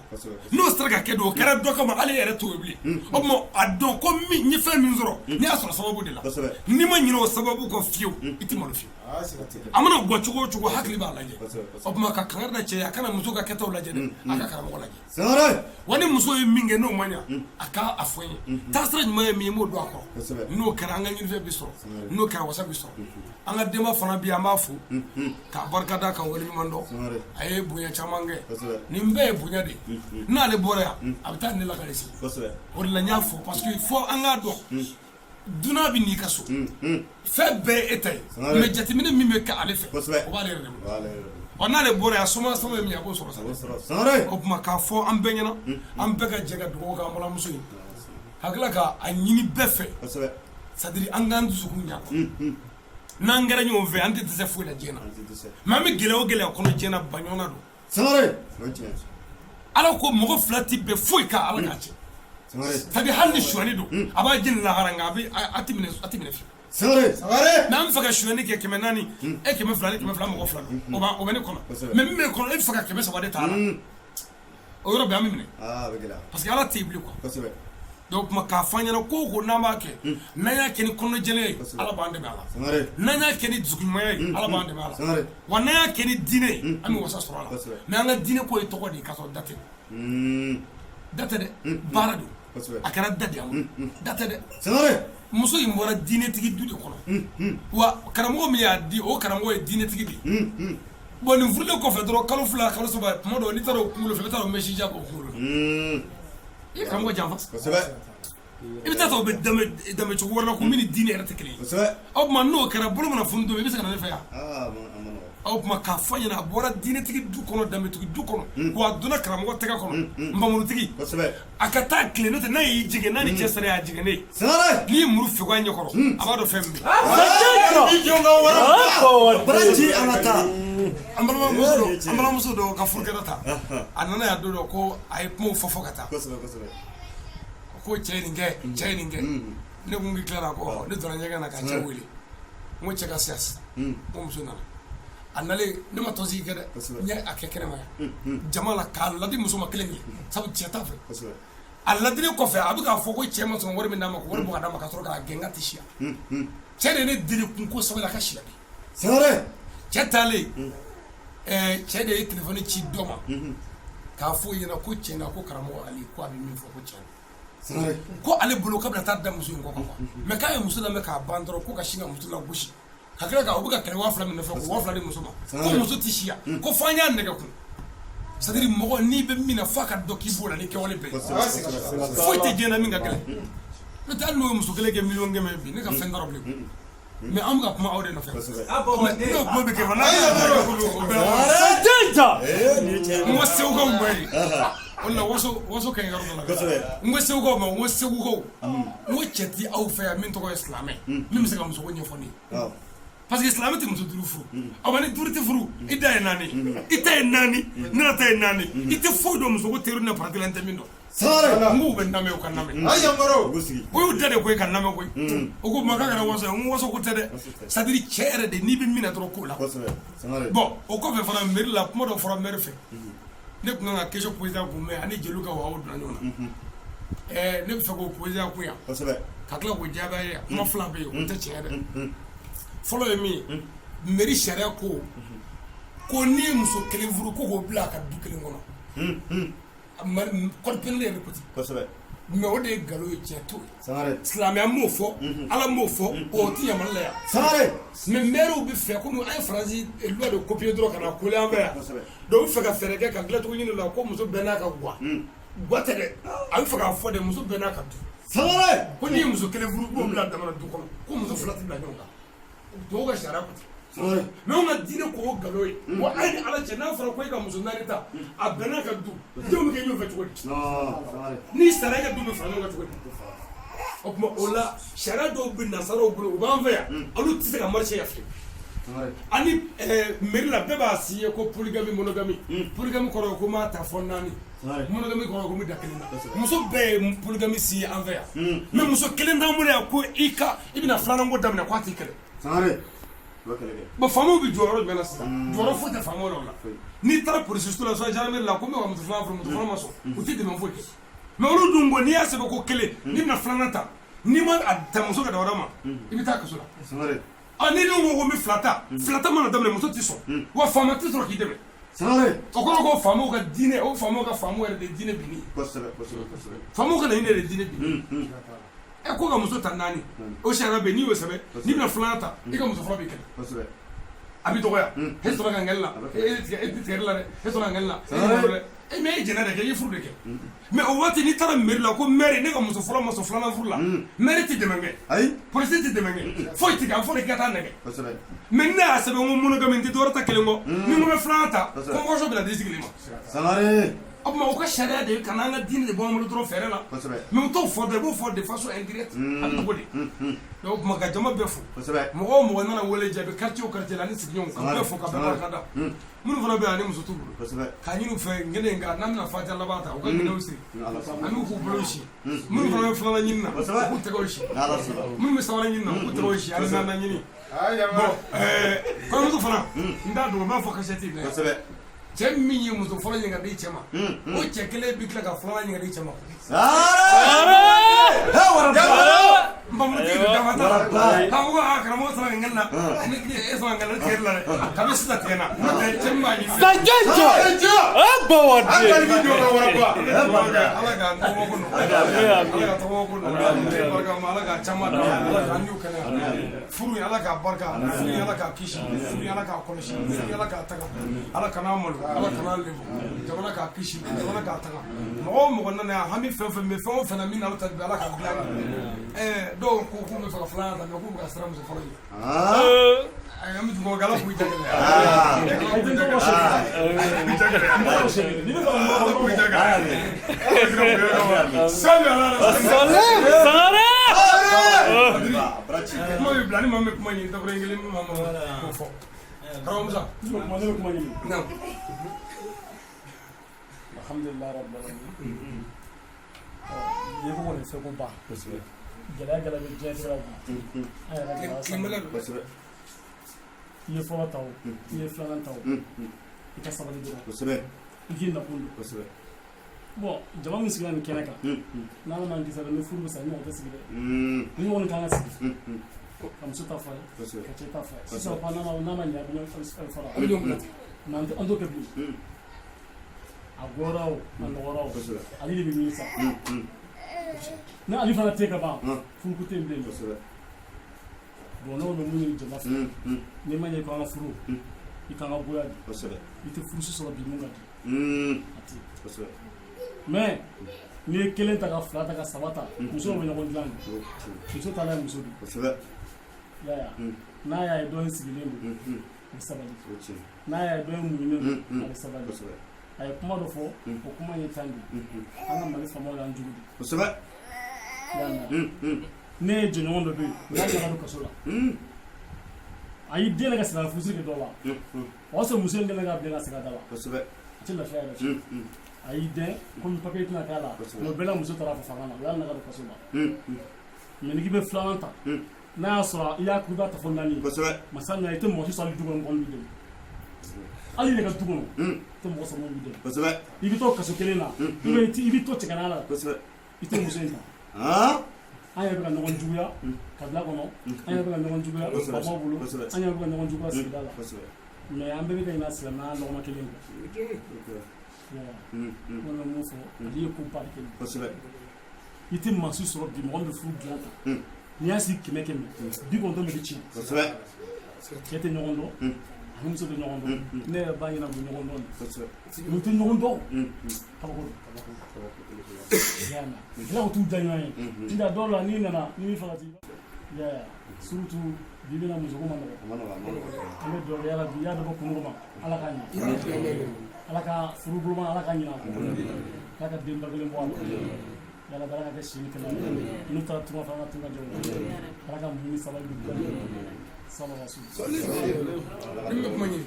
n'o sera ka kɛ dun o kɛra dɔ kama ale yɛrɛ t'o ye bilen o tuma a dɔn ko n ye fɛn min sɔrɔ n'i y'a sɔrɔ sababu de la n'i ma ɲinɛ o sababu kɔ fiyewu i tɛ malo fiyewu a mana bɔ cogo o cogo hakili b'a lajɛ o tuma ka kangari da cɛ a kana muso ka kɛtaw lajɛ dɛ a ka karamɔgɔ lajɛ wa ni muso ye min kɛ n'o man ɲa a ka a fɔ n ye taasira ɲuman ye min ye n b'o don a kɔrɔ n'o kɛra an ka ɲinifɛn bɛ sɔrɔ n'o kɛra wasa bɛ sɔrɔ an ka denba fana bi an b'a fo k'a barika da ka wale ɲuman dɔn a ye bonya caman kɛ nin bɛɛ ye bonya de ye n'ale bɔra yan a bɛ taa ne lakale sigi o de la n y'a fɔ parce que fɔ an k'a dɔn dunan bɛ n'i ka so fɛn bɛɛ ye e ta ye mais jateminɛ min bɛ kɛ ale fɛ o b'ale yɛrɛ de bolo ɔ n'ale bɔra yan suma ye min ye a b'o sɔrɔ sa o tuma k'a fɔ an bɛɛ ɲɛna an bɛɛ ka jɛ ka dugawu kɛ an balimamuso ye ka tila ka a ɲini bɛɛ fɛ c'est à dire an k'an dusukun ɲa n'an kɛra ɲɔgɔn fɛ an tɛ dɛsɛ foyi la diɲɛ na mais an bɛ gɛlɛya o gɛlɛya kɔnɔ diɲɛ na baɲɔgɔnna don ala ko mɔgɔ fila tɛ bɛn foyi kan ala k'a cɛ c'est à dire hali ni suɲɛni don a b'a jeni lahara nka a tɛ minɛ fiyewu mais an bɛ fɛ ka suɲɛni kɛ 400 e 200 ni 200 mɔgɔ fila don o bɛ ne kɔnɔ mais min bɛ kɔnɔ e bɛ fɛ ka 300 de ta la o yɔrɔ bɛ an bɛ minɛ parce que ala tɛ yen bilen quoi donc kuma k'a fɔ an ɲɛna ko o ko n'an b'a kɛ n'an y'a kɛ ni kɔnɔjɛlenya ye ala b'an dɛmɛ a la n'an y'a kɛ ni dusukunɲumanya ye ala b'an dɛmɛ a la wa n'an y'a kɛ ni diinɛ ye an bɛ wasa sɔrɔ a la mais an ka diinɛ ko ye tɔgɔ de ye k'a sɔrɔ da tɛ dɛ baara don a kɛra da de ye da tɛ dɛ muso in bɔra diinɛtigi du de kɔnɔ wa karamɔgɔ min y'a di o karamɔgɔ ye diinɛtigi de ye bon nin furulen kɔfɛ dɔrɔn kalo 2 kalo 3 tuma dɔw n'i taara o kunkolo fɛ i bɛ taa o mɛsija k'o kunkolo i ye karamɔgɔ janfa i bɛ taa sɔrɔ o bɛ danbe cogo wɛrɛ la ko min ni diinɛ yɛrɛ tɛ kelen ye o tuma n'o kɛra bolo mana funu don i bɛ se ka na ne fɛ yan aw kuma k'a fɔ ɲɛna a bɔra diinɛtigi du kɔnɔ danbetigi du kɔnɔ wa a donna karamɔgɔ tɛgɛ kɔnɔ nbamurutigi a ka taa tile n'o tɛ n'a y'i jigin n'a ni cɛ sara y'a jigin ne ye n'i ye muru fɛgɛ a ɲɛ kɔrɔ a b'a dɔn fɛn min bɛ an balimamuso dɔ ka furukɛla ta a nana y'a don dɔ ko a ye kumaw fɔ ka taa ko cɛ ye nin kɛ ne ko n k'i tilara ko ne donna ɲɛgɛn na ka cɛ wele n ko cɛ ka siya sisan ko muso nana a nalen ne ma tɔnsigi kɛ dɛ n ye a kɛ kɛnɛma yan jama la k'a ladi muso ma kelen kelen sabu cɛ t'a fɛ a ladili kɔfɛ a bɛ k'a fɔ ko cɛ ma sɔn wari min d'a ma ko wari bɔ ka d'a ma ka sɔrɔ k'a gɛn ka tɛ siya cɛ de ye ne deli kun ko sabali a ka siya bi cɛ taalen cɛ de ye telefɔni ci dɔ ma k'a fɔ ɲɛna ko cɛn na ko karamɔgɔ Ali ko a bɛ min fɔ ko cɛn ko ale bolo k'a bɛna taa da muso in kɔ kan mɛ k'a ye muso lamɛn k'a ban dɔrɔn ko ka sin ka muso la gosi ka tila ka o bɛ ka kɛlɛ 2000 min nɔfɛ ko 2000 di muso ma ko muso tɛ siya ko f'an y'a nɛgɛ kun c'est à dire mɔgɔ n'i bɛ min na f'a ka dɔ k'i b'o la ni kɛwale bɛɛ foyi tɛ diɲɛ na min ka gɛlɛn n'o tɛ hali n'o ye muso kelen kɛ 1000000 bi ne ka fɛn dɔrɔn bilen mais an bɛ ka kuma aw de nɔfɛ n'o kuma bɛ kɛ fana n ko segukaw ma ye o la waso ka ɲi yɔrɔ dɔ la n ko segukaw ma n ko segukaw n ko cɛ ti aw fɛ yan min tɔgɔ ye silamɛ min bɛ se ka muso ko ɲɛfɔ ne ye parce que silamɛ tɛ muso 5 furu aw ma ni 5 tɛ furu i da ye 4 i ta ye 4 ne ta ye 4 i tɛ foyi dɔn muso ko teriw ni paratilen tɛ min dɔn n k'u bɛ lamɛn u ka lamɛn o y'u da de ko i ka lamɛn koyi o ko ma k'a kɛra waso ye n ko waso ko tɛ dɛ c'est à dire cɛ yɛrɛ de n'i bɛ min na dɔrɔn k'o la bon o kɔfɛ fana mairie la kuma dɔ fɔra maire fɛ ne tun kan ka question posée kun mɛ ani jeliw ka waw donna ɲɔgɔn na ne bɛ fɛ k'o posé kun yan ka tila k'o jaabi a ye kuma 2 bɛ yen o tɛ tiɲɛ dɛ fɔlɔ ye min ye mairie sariya ko n'i ye muso 1 furu ko k'o bila a ka du 1 kɔnɔ code pénal yɛrɛ ko ten mais o de ye nkalon ye tiɲɛ t'o ye silamɛya m'o fɔ ala m'o fɔ o tɛ yamana la yan mais maires bɛ fɛ komi an ye faransi loi de copier dɔrɔn ka na coller an fɛ yan donc u bɛ fɛ ka fɛɛrɛ kɛ ka dilancogo ɲini la ko muso bɛɛ n'a ka guwa tɛ dɛ a bɛ fɛ k'a fɔ de muso bɛɛ n'a ka du ko n'i ye muso 1 furu k'o bila damana du kɔnɔ ko muso 2 tɛ bila ɲɔgɔn kan tubabu ka sariya ko ten mais an ka diinɛ ko o nkalon ye wa a ye ni ala cɛ n'a fɔra ko e ka muso 4 ta a bɛɛ n'a ka du denw bɛ kɛ ɲɔgɔn fɛ cogo di n'i sara e ka du bɛ fara ɲɔgɔn kan cogo di o tuma o la sariya dɔw bɛ nasaraw bolo u b'an fɛ yan olu tɛ se ka marché yafe ani mairie la bɛɛ b'a signé ko polygamy monogamy polygamy kɔrɔ ye ko m'a ta fɔ 4 monogamy kɔrɔ ye ko n bɛ da 1 na muso bɛɛ ye polygamy signé an fɛ yan mais muso 1 t'an bolo yan ko i bɛna 2nan ko daminɛ k'a t'i kɛlɛ bon faamaw bɛ jɔyɔrɔ jumɛn na sisan jɔyɔrɔ foyi tɛ faamaw la n'i taara polisiso la sɔrɔ gendarmerie la ko n bɛ ka muso 2 furu muso 2 ma sɔn u tɛ dɛmɛ foyi kɛ mais olu dun ko n'i y'a sɛbɛn ko 1 n'i bɛna 2nan ta n'i ma ta muso ka da wɛrɛ ma i bɛ taa kaso la n'i dun ko n bɛ 2 ta mana daminɛ muso tɛ sɔn wa faama tɛ sɔrɔ k'i dɛmɛ o kɔrɔ ko faamaw ka diinɛ o faamaw ka faamu yɛrɛ de diinɛ binni faamaw ka laɲini yɛrɛ de diinɛ binni ko ka muso ta 4 o sariya bɛ n'i y'o sɛbɛn n'i bɛna 2nan ta i ka muso fɔlɔ b'i kɛlɛ a bɛ dɔgɔya e sɔrɔ ka ngɛli la e tɛ tigɛli la dɛ e sɔrɔ ka ngɛli la mais e jɛnɛ de kɛ i ye furu de kɛ mais o waati n'i taara mairie la ko maire ne ka muso fɔlɔ ma sɔn 2nan furu la maire tɛ dɛmɛ kɛ polisi tɛ dɛmɛ kɛ foyi tɛ kɛ a fɔ de k'i ka taa nɛgɛ mais ne y'a sɛbɛn ko monogamy tɛ dɔwɛrɛ ta 1 kɔ ni n ko bɛ 2nan ta convention bɛna di sigilen ma o tuma u ka sariya de ka n'an ka diinɛ de bɔ an bolo dɔrɔn fɛɛrɛ la mais u t'o fɔ dɛ i b'o fɔ de façon indirecte a bɛ cogo di donc o tuma ka jama bɛɛ fo mɔgɔ o mɔgɔ nana wele jaabi quartier o quartier la ani sigiɲɔgɔnw ka bɛɛ fo ka bɛɛ barika da minnu fana bɛ yan ani muso t'u bolo k'a ɲini u fɛ ŋɛnɛ in kan n'an bɛna fatiha laban ta u ka ŋɛnɛw siri ani k'u bolow si minnu fana bɛ 2nan ɲini na u k'u tɛgɛw si minnu bɛ 3nan ɲini na u k'u tɛgɛw si ani 4nan ɲini bon kɔɲɔmuso fana n t'a dɔn n b'a fɔ kasɛti dɛ cɛ min ye muso fɔlɔ ɲini ka di cɛ ma o cɛ 1 bɛ tila ka 2nan ɲini ka di cɛ ma nbamurutigi dafa t'a la k'a fɔ ko karamɔgɔ sera nin kɛli la e sɔrɔ nin kɛli la tigɛli la dɛ kabi sisan tigɛ na n'o tɛ cɛ min b'a ɲini ala k'an tɔgɔ ko nɔgɔya ala ka tɔgɔ ko nɔgɔya barika ma ala ka caman da ala k'an y'u kɛnɛya furu in ala k'a barika furu in ala k'a kisi furu in ala k'a kɔlɔsi furu in ala k'a taga ala kan'a malo ala kan'a lebu jamana k'a kisi jamana k'a taga mɔgɔ o mɔgɔ nana yan hami fɛn fɛn bɛ fɛn o fɛn na min na ala ta ala k'a dilan dɔw ko k'u bɛ fɛ ka 2nan ta mais k'u bɛ ka siran muso fɔlɔ ɲɛ Ay am dugo gala ku jagale. Ay den to washe. Ni ko Ku jagale. Sangare. Mo blani mamme kuma ni to rengeli mamme ko fo. Ramza. ma ne ko ma ni. Non. Alhamdulillah rabbil alamin. Yego wala se ko ba. Gala gala be jera bi. Ay rabbi Kimala. Ye fo taw. Ye flan taw. Ika sabali do. Kosebe. Iki na kundu. Kosebe. Bon, jama min sigila ni kɛnɛ kan n'a ma gisa ni furu sa ni o tɛ sigi dɛ ni ɲɔgɔn kan ka sigi ka muso ta fɔ ye ka cɛ ta fɔ ye sisan ko n'a ma ɲɛ a bɛ ɲɔgɔn fara a bɛ ɲɔgɔn bila mais an t'o kɛ bilen a gɔra o a nɔgɔra o ale de bɛ min sa ni ale fana tɛ ka ban furuko tɛ yen bilen bon n'o bɛ mun ɲini jama fɛ n'i ma ɲɛ ko an ka furu i kan ka goya di i tɛ furusi sɔrɔ bi mun ka di a tɛ mais n'i ye kelen ta ka fila ta ka saba ta muso bɛ ɲɔgɔn dilan de muso ta la ye muso de yaya n'a y'a ye dɔ in sigilen don a bɛ sabali n'a y'a ye dɔ in muɲunen don a bɛ sabali a ye kuma dɔ fɔ o kuma ye tan de an ka Mali faamaw y'an jugu de ne ye jɛɲɔgɔn dɔ bɛ yen u y'a ɲaga don kaso la a y'i den ka silamɛ furusiri kɛ dɔ la o y'a sɔrɔ muso in kɛlen k'a bilen ka segin a da la a tɛ lafiya yɛrɛ a y'i den komi papiye tɛna k'a la o bɛɛ la muso taara fɔ fanga na o y'a naga don kaso la mais n'i bɛ filanan ta n'a y'a sɔrɔ i y'a kuba ta fɔ naani masa ɲa i tɛ mɔgɔ si sɔrɔ du kɔnɔ mɔgɔ min b'i dɛmɛ hali yɛrɛ ka du kɔnɔ i tɛ mɔgɔ sɔrɔ min b'i dɛmɛ i bɛ to kaso kelen na i bɛ to cɛgana la i tɛ muso in ta an yɛrɛ bɛ ka ɲɔgɔn juguya kabila kɔnɔ an yɛrɛ bɛ ka ɲɔgɔn juguya faamaw bolo an yɛrɛ bɛ ka ɲɔgɔn juguya sigida la mais an bɛɛ bɛ ka ɲinɛ silamɛya nɔgɔma kelen kɔ wala mun fɔ n'i ye ko ba de kɛ i tɛ maa si sɔrɔ bi mɔgɔ min bɛ furu dilan ta n'i y'a sigi 100 bi kɔnɔntɔn bɛ tiɲɛ cɛ tɛ ɲɔgɔn dɔn ani muso tɛ ɲɔgɔn dɔn ne yɛrɛ b'a ɲɛna u bɛ ɲɔgɔn dɔn de n'u tɛ ɲɔgɔn dɔn kabako yala o t'u diya ɲɔgɔn ye nka dɔw la n'i nana n'i bɛ fɛ ka t'i yaya surtout bi bɛna muso ko ma nɔgɔ an bɛ dugawu kɛ yala bi i y'a dabɔ kungo ma ala k'a ɲɛ ala ka furu boloma ala ka ɲina ala ka denba kelen bɔ a la yala ala ka kɛ sini kɛlɛ n'u taara tunga fɛ an ka tunga jɔ ala ka mun ni sabali bi sababa su Ni bɛ kuma ɲini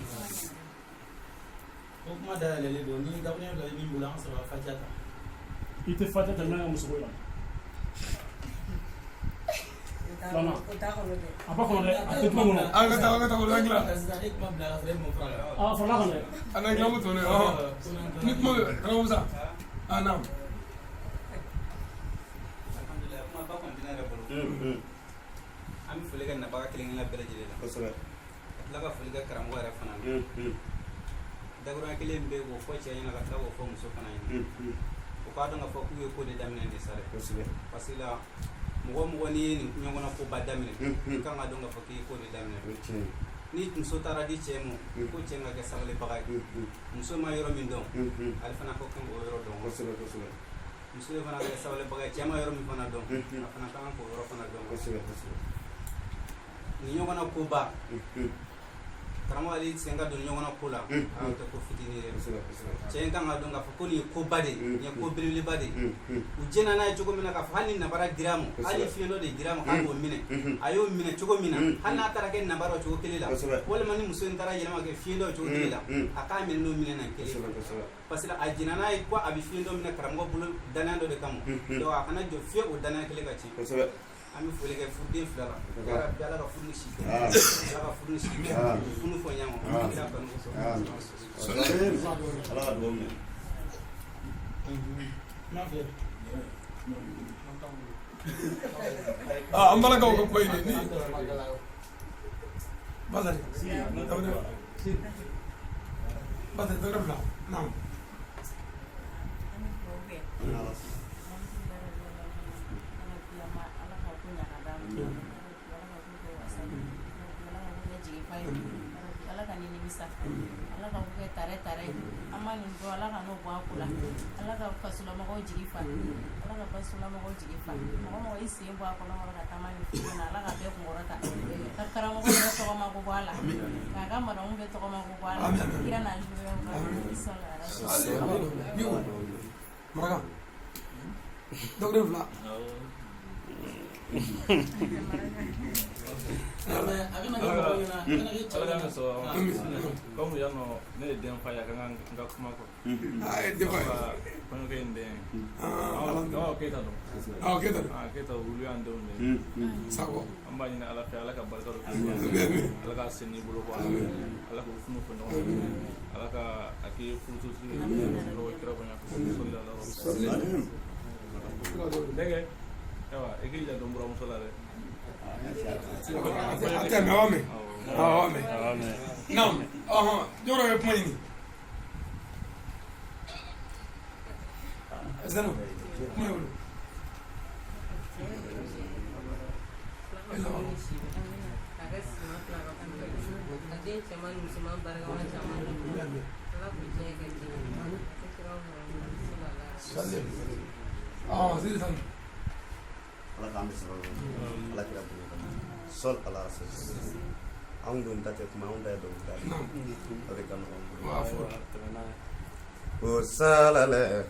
o kuma dayɛlɛlen don ni gabuɲɛ bila i b'i bolo an sɔrɔ fatiya ta i tɛ fatiya ta n'a ka muso ko la filanan a ba kɔnɔ dɛ a tɛ kuma kɔnɔ an ka taa an dilan a fɔra kɔnɔ dɛ an ka dilan moto ne ni kuma bɛ Ramza naam kuma ba kɔni tɛna yɛrɛ bolo an bɛ foli kɛ nabaga kelen-kelen bɛɛ lajɛlen la ka tila ka foli kɛ karamɔgɔ yɛrɛ fana na dakuruɲɛ kelen bɛ k'o fɔ cɛ ɲɛna ka tila k'o fɔ muso fana ɲɛna o k'a dɔn k'a fɔ k'u ye ko de daminɛ de sa dɛ parce que la mɔgɔ mɔgɔ n'i ye nin ɲɔgɔnna koba daminɛ i kan ka dɔn k'a fɔ k'i ye ko de daminɛ ni muso taara di cɛ ma ko cɛ ka kɛ sabalibaga ye muso ma yɔrɔ min dɔn ale fana ko kan k'o yɔrɔ dɔn muso de fana kɛ sabalibaga ye cɛ ma yɔrɔ min fana dɔn a fana kan k'o yɔrɔ fana dɔn ni ɲɔgɔnna koba karamɔgɔ ale sen ka don ɲɔgɔnna ko la a tɛ ko fitinin dɛ cɛ in kan ka dɔn k'a fɔ ko nin ye koba de nin ye ko belebeleba de u jɛnna n'a ye cogo min na k'a fɔ hali ni nabara dir'a ma hali fiɲɛ dɔ de dir'a ma k'a k'o minɛ a y'o minɛ cogo min na hali n'a taara kɛ nabara o cogo kelen la walima ni muso in taara yɛlɛma kɛ fiɲɛ dɔ o cogo kelen la a k'a minɛ n'o minɛ na kelen parce que a jɛnna n'a ye ko a bɛ fiɲɛ dɔ minɛ karamɔgɔ bolo danaya dɔ de kama donc a kana jɔ fiye o danaya kelen ka tiɲɛ an bɛ foli kɛ furuden fila la yarabi ala ka furu ni si kɛ ala ka furu ni si kɛ funu fɔ ɲɔgɔn kɔ kira kanu kosɔn ala ka dugawu minɛ an balakaw ka kuma ɲini Bazali Bazali dɔrɔn bila naam Ala ka nimisa ala ka kɛ tare tamani ndo ala kanu kwa kula ala ka kasula mako jigifa ala ka kasula mako jigifa mako isi mbo akona mako tamani na ala ka be kumorata takara mako to mako bala kaga mara umbe to mako bala kira na jure yo maraga dogre vla Como ya no den falla kan nga kuma ko ay de fa ko no ken den kita wulu ando ne sako amba ni ala fa ala ka barka do ala ka seni bulu ko ala ko funu ko no ala ka aki futu su ro kira ko na sallallahu dege ewa egila do mbura musolare ate nawame awame nam joro e pmani zano mulu zidane ala kami ala kira sol ala rasul ang dun tate kuma ang dai dun dai ave kan o salale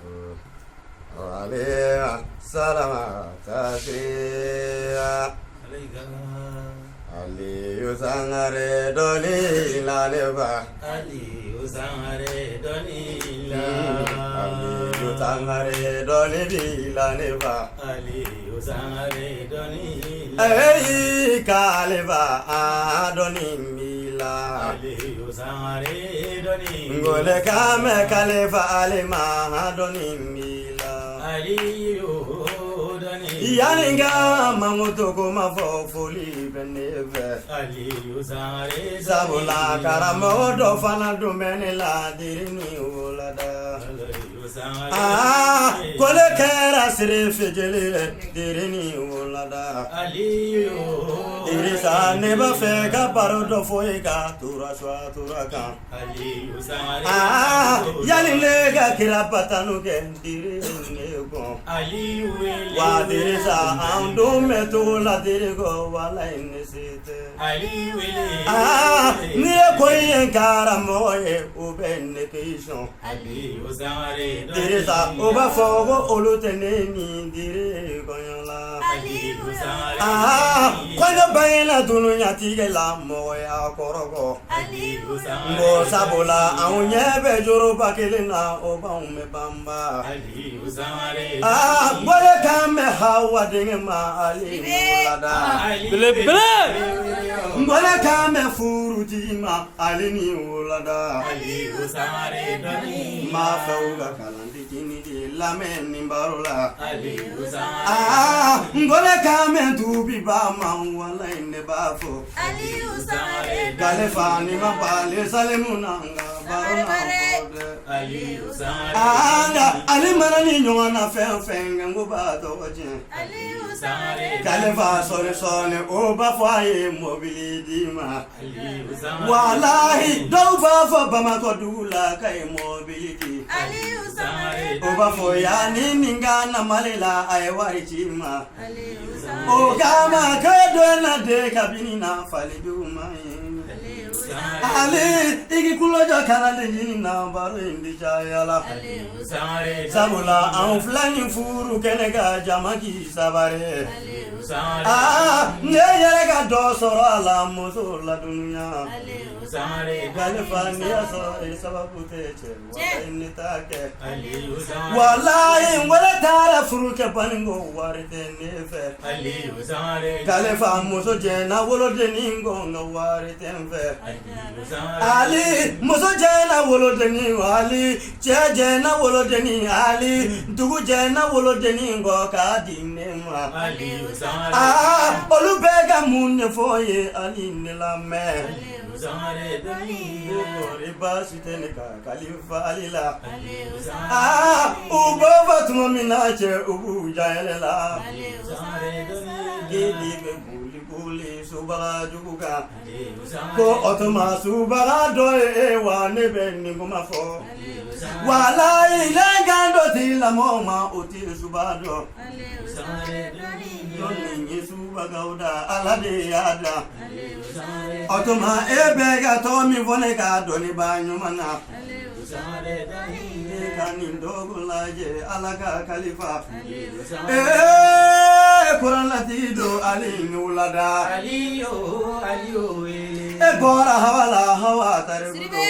alaiha salama tasriya Ali usangare doni laleba Ali usangare doni la Ali usangare doni laleba Ali usangare doni la Hey kaleba doni mila Ali usangare doni Ngole kame kaleba alima doni mila Ali Yaninga mamuto kuma fofuli beneve Ali usangare Sabula karamo do fana dumene la dirini ulada Kole kera sire fejele dirini ulada Ali Irisa neba feka parodo foika tura shwa tura kan Ali usangare Yaninga kirapatanu ken dirini gon Ali Wa dirisa ando meto la dirigo wala inisite Ali ni koyen karamoye ubenne kishon Ali usangare dirisa oba fogo oluteneni dirigo yola Ali usangare kwanga bayela dununya tigela moya korogo Ali usangare ngo sabula aunye joro bakelena oba umme bamba Ali usangare bole kame hawa dingema ali mulada bele bole kame furutima ali ni mulada Ali usangare doni ma fauga kalandi tinidi lamen nimbarula Ali usangare bole kame tubi ba ma wala ine bafo Ali usangare galefani ma bale salemunanga barona bode Ali usangare anga ali marani nyona fenga nguba doje Ali usangare Kalefa sone oba foye mobili dima Ali usangare Wallahi doba fo bamako dula kai mobility Ali usangare Oba foya ni ningana malela ay wari chima Ali usangare O kama kedo na de kabini na fali duma Ali usangare Ali igi kulojo kana de na baro indi chayala Ali usangare Sabula an flani furu kenega jamaki sabare Ali usangare yere ka do soro ala muso la dunya Ali usangare California so sababu teche wa initake Ali usangare wallahi wala tara furu ke paningo warite nefe Ali usangare California muso jena wolo deningo nga warite nfe Ali usangare Ali muso jena wolo deningo Ali jena wolo deni Ali dugu jena wolo deningo ka dinema Ali usangare olubega mun ne foye ali ne la mer Sangare doni riba sitene ka khalifa alila ubo fatuma minache ubu jayelela Sangare doni gidi be guli subara juguga ko otoma subara do e wa ne be ni ngoma fo wala ile gando ti la moma oti subado Sangare doni ni subaga uda alade yada otoma ebe ga to mi vone ga do ni banyu mana Sangare doni kani ndogo laje alaka khalifa Sangare Quran latido ali nulada Aliyo bora hawala hawa tarbudo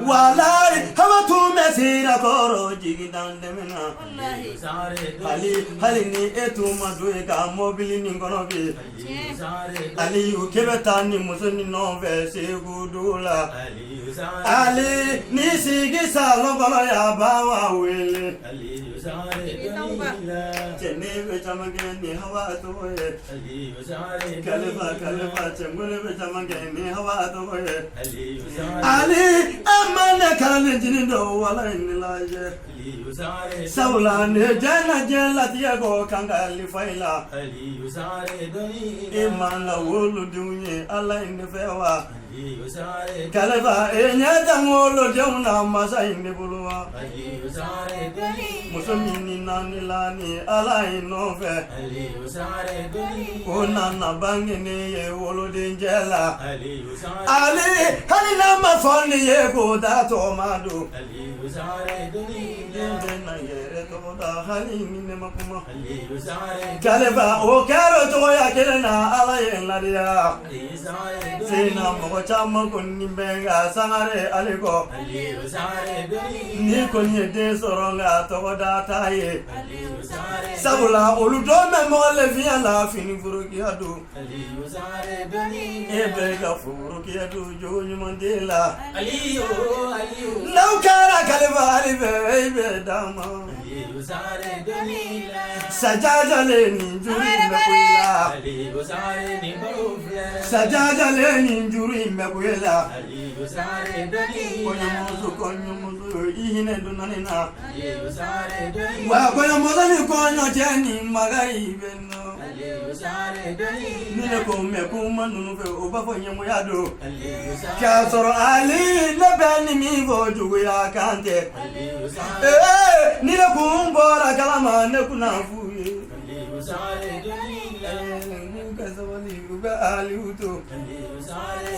walai hawa tu mesira koro jigidan demena ali ni etu madu ka mobili ni ngono bi ali u kebeta ni musoni no ve se gudula ali ni sigi salo bala ya bawa wele Cheneve chamangeni hawa toye Kalifa chengule be chamangeni hawa toye Ali amane karane jinindo wala inilaje Saula ne jana tiago kangali faila Imana wolu dunye ala indefewa Kalifa enyata ngolo jona masa indebuluwa Musomini nani lani ala inove Onana bangini ye wolo dinjela Ali halina mafoni ye koda tomadu Yendena yere toda halini ne makuma Kalifa o karo toya kelena ala yenladia Sina moko chama kuni benga sangare aliko Ni konye de soronga toda taye Sabula oludome mole via la fini furuki adu Ebe ga furuki adu jonyu mandela Aliyo Laukara Kalifa alibe ebe dama Sajaja leni juri mekuila Sajaja leni juri mekuila Konyo musu ihine dunanina Konyo musu ni konyo jeni magai beno Nune kome kuma nunufe ubafo nyemu yado Kasoro ali nebeni mivo jugu ya kante Nile kumbora kalama nekuna fuye Kasawali uga ali uto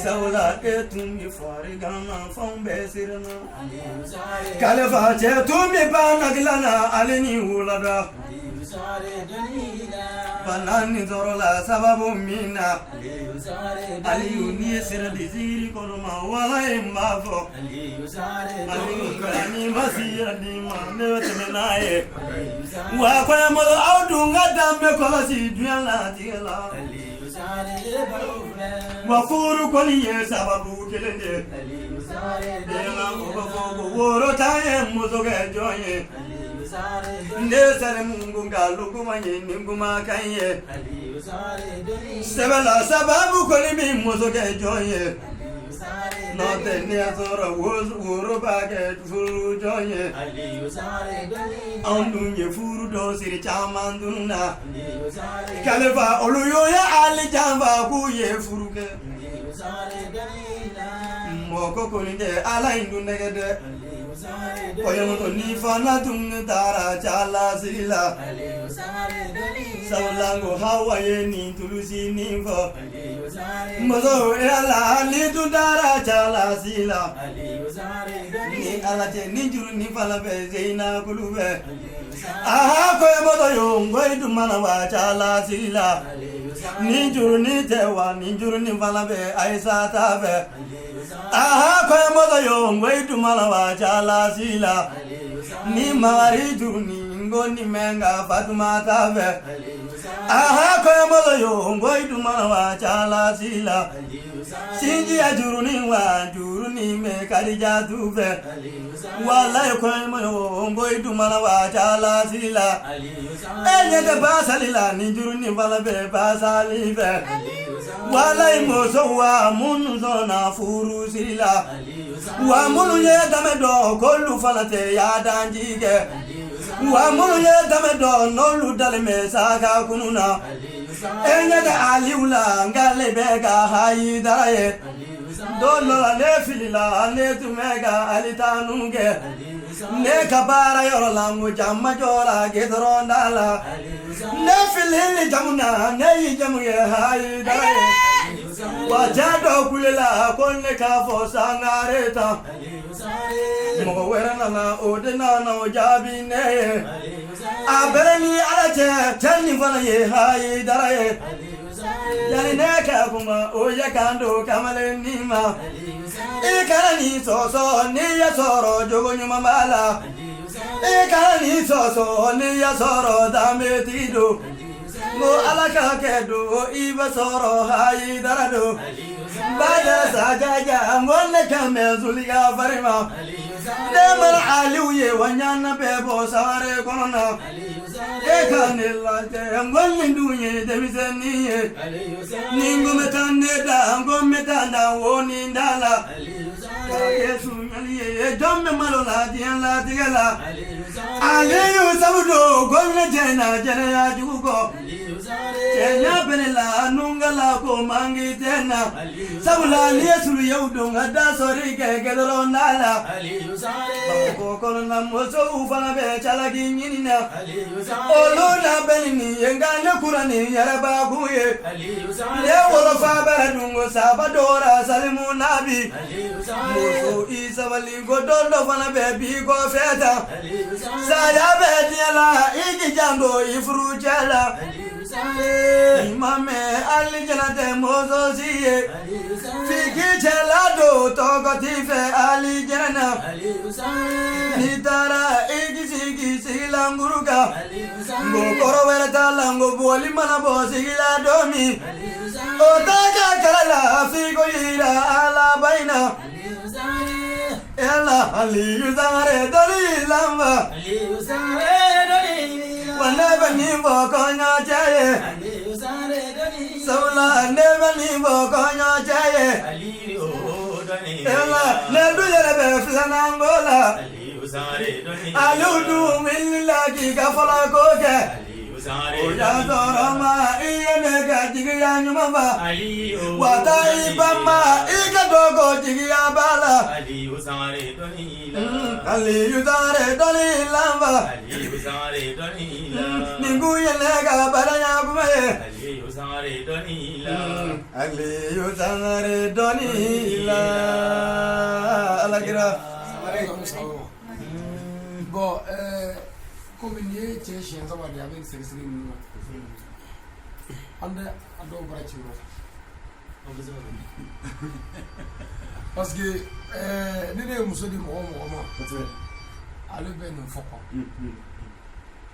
Sawla etungi fari gana fombe sirena Kalifa chetumi banagilana alini ulada Banani zorola sababu mina Aliyu ni sira diziri konoma wala imbafo Aliyu kani masira dima newetemenaye Wakwa ya modo audunga dambe kola si duyala tigela Wafuru koni ye sababu kelende Dema ubafo woro taye muzoge joye Nesare mungu ngalugu manye ninguma kanye Sebela sababu kolimi muzoge joye Note niazora woro bage furu joye Andunye furu dosiri chamanduna Kalifa oluyo ya ali jamba kuye furuke Moko kolinde ala indu negede Koyomoto ni fana dung dara chala sila Saulango hawaye ni tulusi nimfo Mozo ala ni dara chala sila Ni ala te ni juru ni fala be zeina kulube Aha koyomoto yongo idumana wa chala sila Ni juru ni tewa ni juru ni fala be aisa tabe Aha koyomoto yongo idumana wa chala sila Ni mari juru ni ngo ni menga fatuma tabe Aha koyomoto yongo idumana wa chala sila sinji ya juruni me karija tufe wallahi ko mo ngoy dumana wa jala sila enye de basalila ni juruni bala be basali fe wallahi mo so wa mun zona furu sila wa mun ye dame do kollu falate ya danjige wa mun ye dame do nolu dalme saka kununa enye de aliula ngale bega hayi daraye dolo le filila le tumega alitanuge ne kabara yorolangu jamma jora gedrondala ne filili jamuna ne jamuye hayi daraye wajado kulela konne kafo sangareta mo werana na odena na jabine abereni alaje tani fana ye hayi daraye yani neka kuma oya kando kamale nima ikarani soso ni ya soro jogo nyuma mala ikarani soso ni ya soro dame tido mo alaka kedo iba soro hayi darado bada sajaja ngone kame zuliga farima demar aliye wanyana bebo sare konona ekanela te ngone dunye demiseniye ningo metanda ngometanda woni ndala Yesu nyaliye domme malola diala digala aliyu sabudo gomne jena ya jugo Kenya benela nungala ko mangi tena sabula Yesu yaudo ngada sori ke gedoro nala ko kolona moso ufana be chala ginyina olona benini yengane kurani yaraba kuye le woro fa baradungo sabadora salimu nabi moso isa wali godondo fana be bi ko feta saya be diala igi jando ifru jala Imame alijana te mozo siye Fiki chelado toko tife alijana Nitara igi sigi nguruka Ngokoro wereta lango buoli mana bo sigi la domi Otaka kalala figo yira ala baina Ella aliyuzare doli lamba Waneba nimbo konya chaye Saula neba nimbo konya chaye Ella nedu yerebe filanangola Aludu millaki kafala koke Oya torama iye mega jigiya nyumamba Wata ibama ika dogo jigiya bala Aliyu zare doni lamba Ningu yelega baranya kumaye Aliyu zare doni la Alagira Bon, comme il y a des chiens, ça va bien avec ces lignes. Parce que nous sommes tous les moments. Allez, ben, nous faut pas.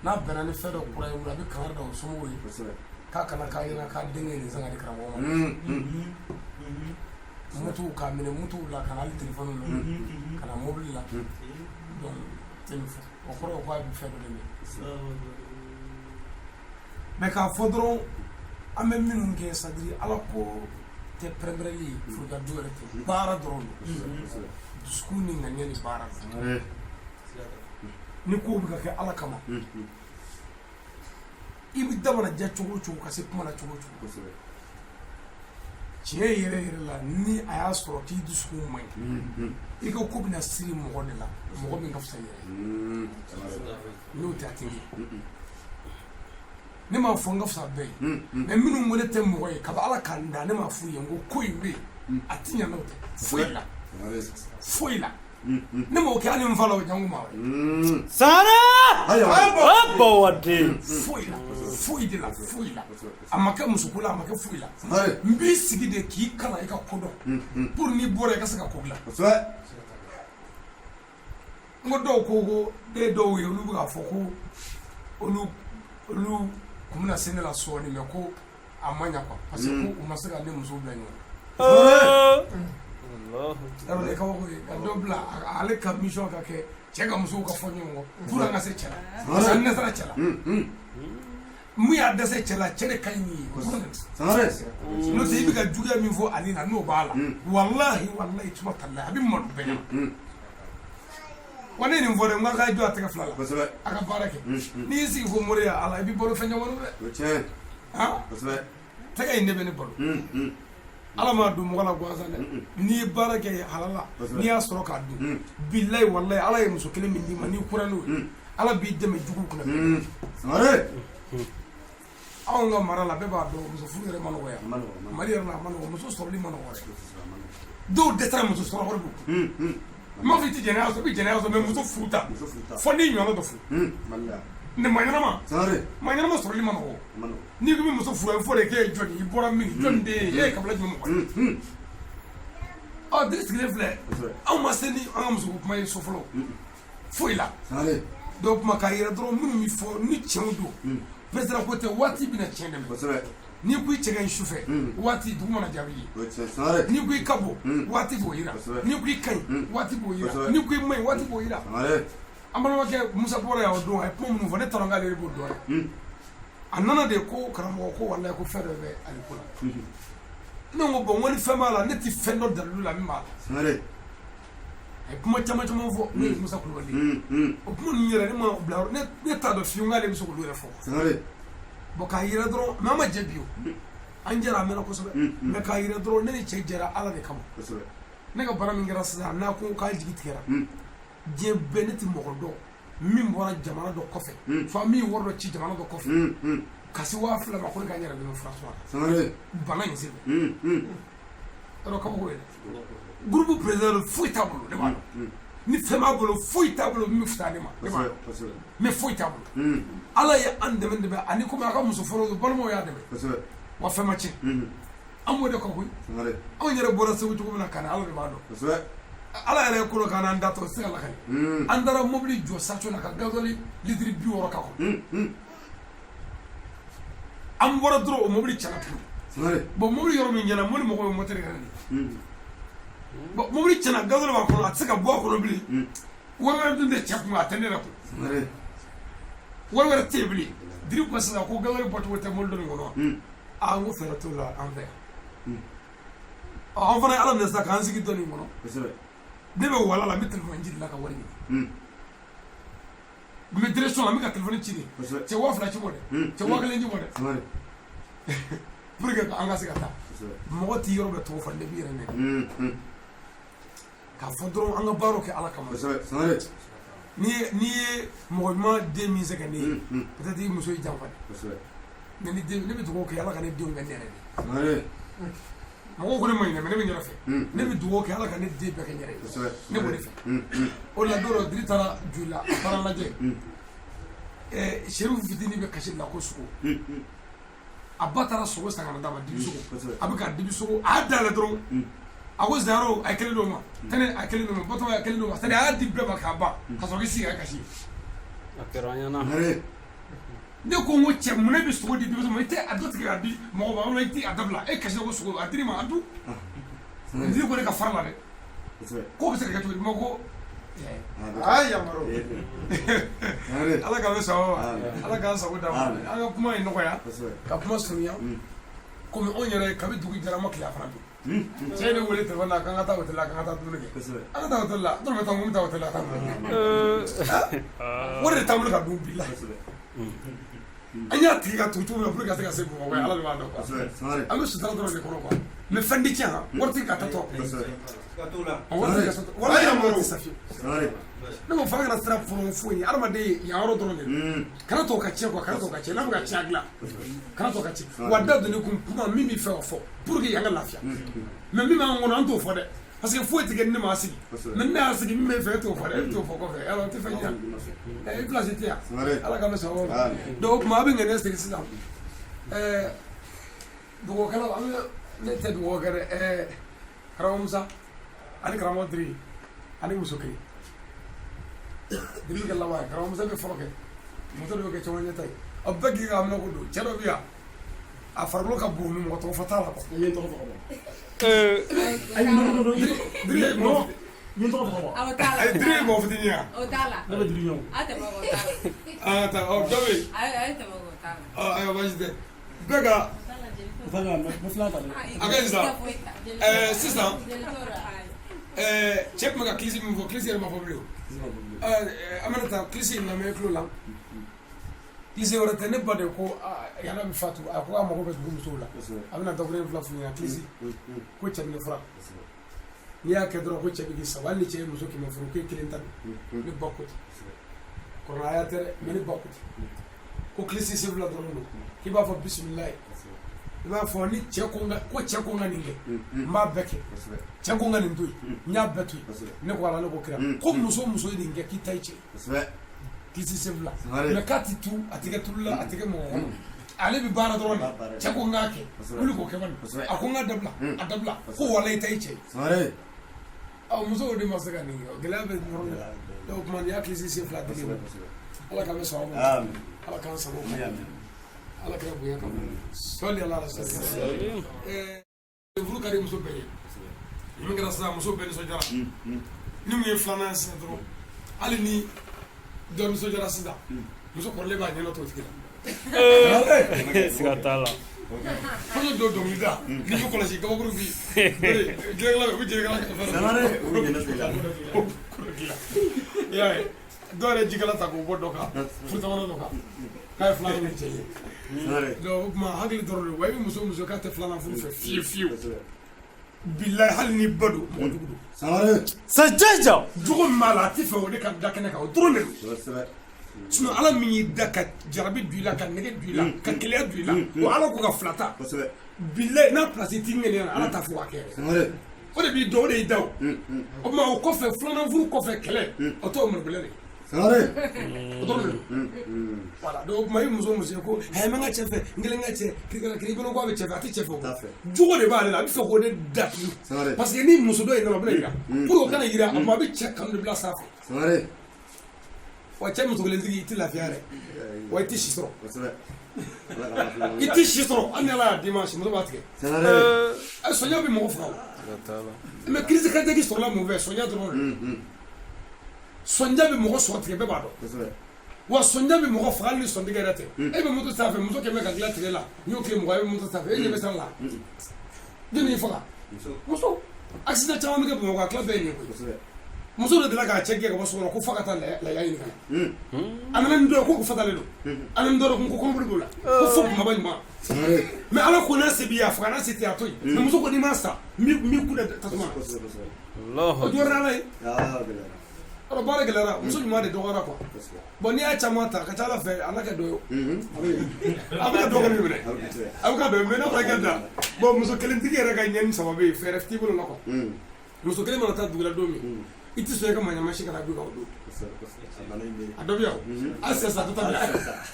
N'a pas de faire de quoi, on a vu quand on s'en va. Kakana kayana kadinga ni zanga dikra mo. Mutu kamine mutu la kanal téléphone kana mobile la. Donc téléphone. On croit quoi vous faire de mais quand faudront à même minute que ça dit alors que te prendre li faut garder le bara drone du schooling ngani ni bara ni ko buga ke ala kama ibi dabara jaccio ka se kuma na chugo tiye yere la ni aya soro ti du school mai iko ko bina siri mo de la mo bi ngafsa yere no ta tingi ne ma fonga fsa be me minu mo de tem mo e ka ala kanda ne ma fu yengo ko ibe atinya no foila ne mo ka ni mfalo jangu ma Sana abo wadi foila amaka musukula amaka foila mbi sigi de ki kala ika kodo pour ni bore ka saka kogla ngodo ko de do we olu ga foko olu kumuna sene la so ni me ko amanya kwa parce que o masaka ne muso blanyo alors le kawo ka do bla ale ka mission ka ke cɛ ka musow ka fɔ ɲɔgɔn kɔ pour an ka se cɛ la parce que an dɛsɛra cɛ la mun y'a dɛsɛ cɛ la cɛ de ka ɲi ni ye n'o tɛ i bɛ ka juguya min fɔ ale la n'o b'a la walahi tuma tala a bɛ malo bɛɛ ɲɛna wa ne nin fɔ dɛ n k'a ka jɔ a tɛgɛ fila la a ka baara kɛ n'i y'i sigi fo mori ala i bɛ balo fɛn ɲɔgɔn dɛ tɛgɛ in de bɛ ne balo ala m'a don mɔgɔ la gansan dɛ n'i ye baara kɛ halala n'i y'a sɔrɔ k'a dun bilayi walayi ala ye muso kelen min d'i ma n'i kura n'o ye ala b'i dɛmɛ jugu kunna anw ka mara la bɛɛ b'a dɔn muso furu yɛrɛ ma nɔgɔ yan mali yɛrɛ la a ma nɔgɔ muso sɔrɔli ma nɔgɔ dɛ dɔw dɛsɛra muso sɔrɔ wɛrɛ don n m'a fɔ i tɛ jɛnɛya sɔrɔ i bɛ jɛnɛya sɔrɔ mɛ muso furu ta fɔ n'i ɲɔgɔnna dɔ furu ne ma ɲɛnama sɔrɔli ma nɔgɔ n'i ko i bɛ muso furu a bɛ fɔ de k'e ye jɔn ye i bɔra min jɔn de ye e ye kabila jumɛn mɔgɔ ye den sigilen filɛ anw ma se ni an ka muso ko kuma ye so fɔlɔ foyi la dɔw kuma k'a yɛrɛ dɔrɔn minnu bɛ fɔ ni cɛw don président ko tɛ waati bɛna tiɲɛ dɛmɛ n'i ko i cɛ ka ɲi su fɛ waati dugu mana jaabi ye n'i ko i ka bɔ waati b'o yira n'i ko i ka ɲi waati b'o yira n'i ko i ma ɲi waati b'o yira an balimakɛ musa bɔra yan o don a ye kuma minnu fɔ ne tɔrɔ k'ale de b'o dɔn yan a nana de ko karamɔgɔ ko walayi ko fɛn dɔ bɛ ale ko la ne ko bɔn n ko ni fɛn b'a la ne tɛ fɛn dɔ dalilu la min b'a la a ye kuma caman fɔ ne ye musa kulubali o kuma ninnu yɛrɛ ne ma bila ne t'a dɔn fiyewu k'ale bɛ se k'olu yɛrɛ fɔ bɔn k'a yira dɔrɔn mɛ an ma jɛ bi o an jɛra a mɛnna kosɛbɛ mɛ k'a yira dɔrɔn ne ni cɛ jɛra ala de kama ne ka baara min kɛra sisan n'a ko k'a jigi tigɛra diɲɛ bɛɛ ne tɛ mɔgɔ dɔn min bɔra jamana dɔ kɔfɛ fa min wari dɔ ci jamana dɔ kɔfɛ ka se 2000 ma ko ne ka n yɛrɛ dɛmɛ François bana in sen fɛ yɔrɔ kabako ye dɛ groupe président foyi t'a bolo ne b'a dɔn ni fɛn b'a bolo foyi t'a bolo min fita ne ma ne b'a dɔn mais foyi t'a bolo ala ye an dɛmɛ ani komi a ka muso fɔlɔ balimaw y'a dɛmɛ wa fɛn ma tiɲɛ an b'o de kɔ koyi anw yɛrɛ bɔra segu cogo min na ka na ala de b'a dɔn ala yɛrɛ ye kolo k'an an da tɔ se ka lakali an taara mobili jɔ station na ka gazoli litiri 60 k'a kɔnɔ an bɔra dɔrɔn o mobili cɛna pewu bon mobili yɔrɔ min ɲɛna mo ni mɔgɔw ye moteur kɛ nin bon mobili cɛna gazoli b'a kɔnɔ a tɛ se ka bɔ a kɔnɔ bilen wari wɛrɛ dun tɛ cɛ kun a tɛ ne yɛrɛ kun wari wɛrɛ tɛ yen bilen diri ko sisan ko gazoli bɔcogo tɛ mobili dɔ nin kɔnɔ n ko fɛɛrɛ t'o la an fɛ an fana ye ala minɛ sisan k'an sigi dɔ nin kɔnɔ ne bɛ wala la n bɛ téléphone ci de la ka wari ɲini n bɛ direction la n bɛ ka téléphone ci de cɛ 2000 ci bɔ dɛ cɛ 1000 ci bɔ dɛ pour que an ka se ka taa mɔgɔ t'i yɔrɔ bɛɛ tɔgɔ fɔ ne b'i yɛrɛ nɛgɛ k'a fɔ dɔrɔn an ka baaraw kɛ ala kama n'i ye mɔgɔ ɲuman den min sɛgɛn ne ye peut-être i muso y'i janfa dɛ mais ne bɛ dugawu kɛ ala ka ne denw kɛ ne yɛrɛ de mɔgɔw ko ne ma ɲinɛ mɛ ne bɛ ɲɛrɛ fɛ ne bɛ dugawu kɛ ala ka ne den bɛɛ kɛ ɲɛrɛ ye ne b'o de fɛ o la don dɔ diri taara joli la a taara lajɛ sɛrifu fitinin bɛ kasi la ko sogo a ba taara sogo san ka na d'a ma dibi sogo a bɛ ka dibi sogo a y'a dayɛlɛ dɔrɔn a ko zaro a ye kelen d'o ma tɛnɛ a ye kelen d'o ma batɔma a ye kelen d'o ma c'est à dire a y'a di bɛɛ ma k'a ban ka sɔrɔ k'i sigi ka kasi a kɛra an ɲɛna ne ko n ko cɛ mun ne bɛ sogo di denmisɛnw ma i tɛ a dɔ tigɛ k'a di mɔgɔ ma wala i tɛ a dabila e kasi ko sogo a dir'i ma a dun diri ko ne ka fara la dɛ k'o bɛ se ka kɛ cogo di ma ko yamaro ala k'an bɛ sɔn ma ala k'an sago d'a ma an ka kuma in nɔgɔya ka kuma surunya komi anw yɛrɛ kabi dugu jɛra an ma tile a fana dun cɛ ye ne wele téléphone na k'an ka taa hôtel la k'an ka taa dumuni kɛ an ka taa hôtel la dɔrɔmɛ tan mun bɛ taa hôtel la ka taa dumuni kɛ wari de t'an bolo ka dun bi la an y'a tigi ka tugu cogo min na pour que ka se ka se Bamakɔ ala de b'a dɔn quoi an bɛ sutura dɔrɔn de kɔnɔ quoi mais fɛn tɛ tiɲɛ wari tɛ ka taa tɔ wari tɛ ka taa wari tɛ sa fiyewu ne ko fanga kana sira fɔlɔ foyi ye adamaden yan yɔrɔ dɔrɔn de kana to ka tiɲɛ quoi kana to ka tiɲɛ n'a bɛ ka tiɲɛ dilan kana to ka tiɲɛ wa da donni kun kuma min bɛ fɛ ka fɔ pour que yan ka lafiya mais min b'an kɔnɔ an t'o fɔ dɛ parce que foyi tɛ kɛ ni ne m'a sigi mais ne y'a sigi min bɛ fɛ e t'o fɔ dɛ e bɛ t'o fɔ kɔfɛ alors o tɛ fɛn ɲɛ e place tɛ yan ala k'an bɛ sɔn o ma donc o tuma a bɛ ŋɛniɲɛ sigi sisan dugawukɛlaw an bɛ ne tɛ dugawu kɛ dɛ karamɔgɔ Musa ani karamɔgɔ Diri ani muso kelen diri kɛ laban ye karamɔgɔ Musa bɛ fɔlɔ kɛ muso de bɛ kɛ cɛmancɛ ta ye aw bɛɛ k'i ka amina ko don cɛ dɔ bɛ yan a a farikolo ka bon ni mɔgɔ tɔgɔ fɔ t'a la quoi. I ye n tɔgɔ fɔ ka ban. Ayi non. Diri ye mɔgɔ N ye n tɔgɔ fɔ ka ban. Aw t'a la. Diri ye mɔgɔ fitinin ya. O t'a la. Ne bɛ diri ɲɔgɔn. A tɛmɛ o t'a la. Ta ɔ dɔ bɛ yen. A ye tɛmɛ o t'a la. Ayiwa baasi tɛ bɛɛ ka N fana n bɛ filan ta dɛ. a kɛ sisan sisan cɛ tun bɛ ka kilisi min fɔ kilisi yɛrɛ ma fɔ bilen o an bɛna taa kilisi in lamɛn tulo la kilisi wɛrɛ tɛ ne ba de ko yàrá bɛ fatu a ko a mago bɛ dugu musow la a bɛna dakurun fila f'u ɲɛna kilisi ko cɛ bɛ ne fura n'i y'a kɛ dɔrɔn ko cɛ bɛ k'i sago hali ni cɛ ye muso 100 furu k'e 1 ta don ne ba ko ten kɔrɔya tɛ dɛ mais ne ba ko ten ko kilisi sefula dɔrɔn don k'i b'a fɔ bisimilayi i b'a fɔ ni cɛ ko cɛ ko n ka nin kɛ n b'a bɛɛ kɛ cɛ ko n ka nin to yen n y'a bɛɛ to yen ne ko ala ne ko kira ko muso ye nin kɛ k'i ta ye cɛ kilisi sefula mais k'a ti tu a tɛ kɛ tulula a tɛ kɛ mɔgɔ kɔnɔ ale bɛ baara dɔrɔn de cɛ ko n k'a kɛ wuli k'o kɛ man a ko n ka dabila a dabila ko wala i ta ye cɛ ye musow de ma se ka nin kɛ gɛlɛya bɛ yɔrɔ min na o tuma n'i y'a kilisi sefula deli ma ala k'an bɛ sɔn a ma ala k'an sago ala kɛra bonya kama sɔli ala furu ka di muso bɛɛ ye min kɛra sisan muso bɛɛ nisɔndiyara ni mun ye filanan sisan dɔrɔn hali ni dɔ nisɔndiyara sisan muso kɔrɔlen b'a ɲɛna t'o tigi la siga t'a la kɔɲɔ dɔ dɔnkilida n'i y'o kɔlɔsi kabakuru bi jɛgɛla u bɛ jɛgɛla i y'a ye dɔw yɛrɛ jikala ta k'o bɔ dɔ kan furutamana dɔ kan k'a ye filanan ni cɛ ye donc o tuma hakili dɔrɔn de wa i bɛ muso k'a tɛ filanan furu fɛ fiyewu bilayi hali ni ba don mɔgɔ jugu don sajɛja jogo min b'a la a tɛ fɛ o de ka da kɛnɛ kan o dɔrɔn de don sinon ala min y'i da ka jarabi don i la ka nɛgɛ don i la ka keleya don i la o ala ko ka filata bilayi n'a pilasi t'i ŋɛniya la ala t'a fɔ k'a kɛ o de b'i dɔn o de y'i da o o tuma o kɔfɛ filanan furu kɔfɛ kɛlɛ o t'o mɔnibɛlɛ de o dɔrɔn de don voilà donc o tuma i muso ye ko n bɛ n ka cɛ fɛ n kelen ka cɛ k'i bolo k'a bɛ cɛ fɛ a tɛ cɛ fɛ o jogo de b'ale la a bɛ fɛ k'o de datugu parce que ni muso dɔ in nana o bɛna yira pour que o kana yira a tuma a bɛ cɛ kanu de bila sanfɛ wa cɛ muso kelentigi i tɛ lafiya dɛ wa i tɛ si sɔrɔ i tɛ si sɔrɔ hali ni ala y'a d'i ma si muso b'a tigɛ sɔnja bɛ mɔgɔ faga o mais crise cardiaque sɔrɔla mun fɛ sɔnja dɔrɔn de sɔnja bɛ mɔgɔ sɔrɔ tigɛ bɛɛ b'a dɔn wa sɔnja bɛ mɔgɔ faga hali ni sɔntigɛ yɛrɛ tɛ e bɛ moto sanfɛ muso kɛmɛ ka dilan tigɛ la n'i y'o tile mɔgɔ e bɛ moto sanfɛ e ɲɛ bɛ san la jɔnni y'i faga muso accident caman bɛ kɛ bamakɔ a tila bɛɛ ye nin koyi muso de deli k'a cɛ gɛn ka bɔ so kɔnɔ ko f'a ka taa laya ɲini ka na a nana ni dɔ ye ko fatalen don a nana ni dɔ ye ko kɔnɔboli b'o la ko fo kumaba ɲuman mais ala ko n'a se b'i ye a faga n'a se tɛ a to yen mais muso ko n'i m'a sa min kun dɛ tasuma na o jɔyɔrɔ ala ye alors baara gɛlɛyara muso ɲuman de dɔgɔyara quoi bon n'i y'a caman ta a ka ca ala fɛ ala ka dɔ ye a bɛ ka dɔ kɛ min minɛ a bɛ ka dɔ ye mais n'a fɔra i ka da bon muso kelentigi yɛrɛ ka ɲɛni saba bɛ yen fɛɛrɛ t'i bolo la quoi muso kelen mana taa dugu la don min i tɛ sɔn i ka maɲama si ka na du kan o don a dɔ bɛ yan hali sisan dɔ ta bɛ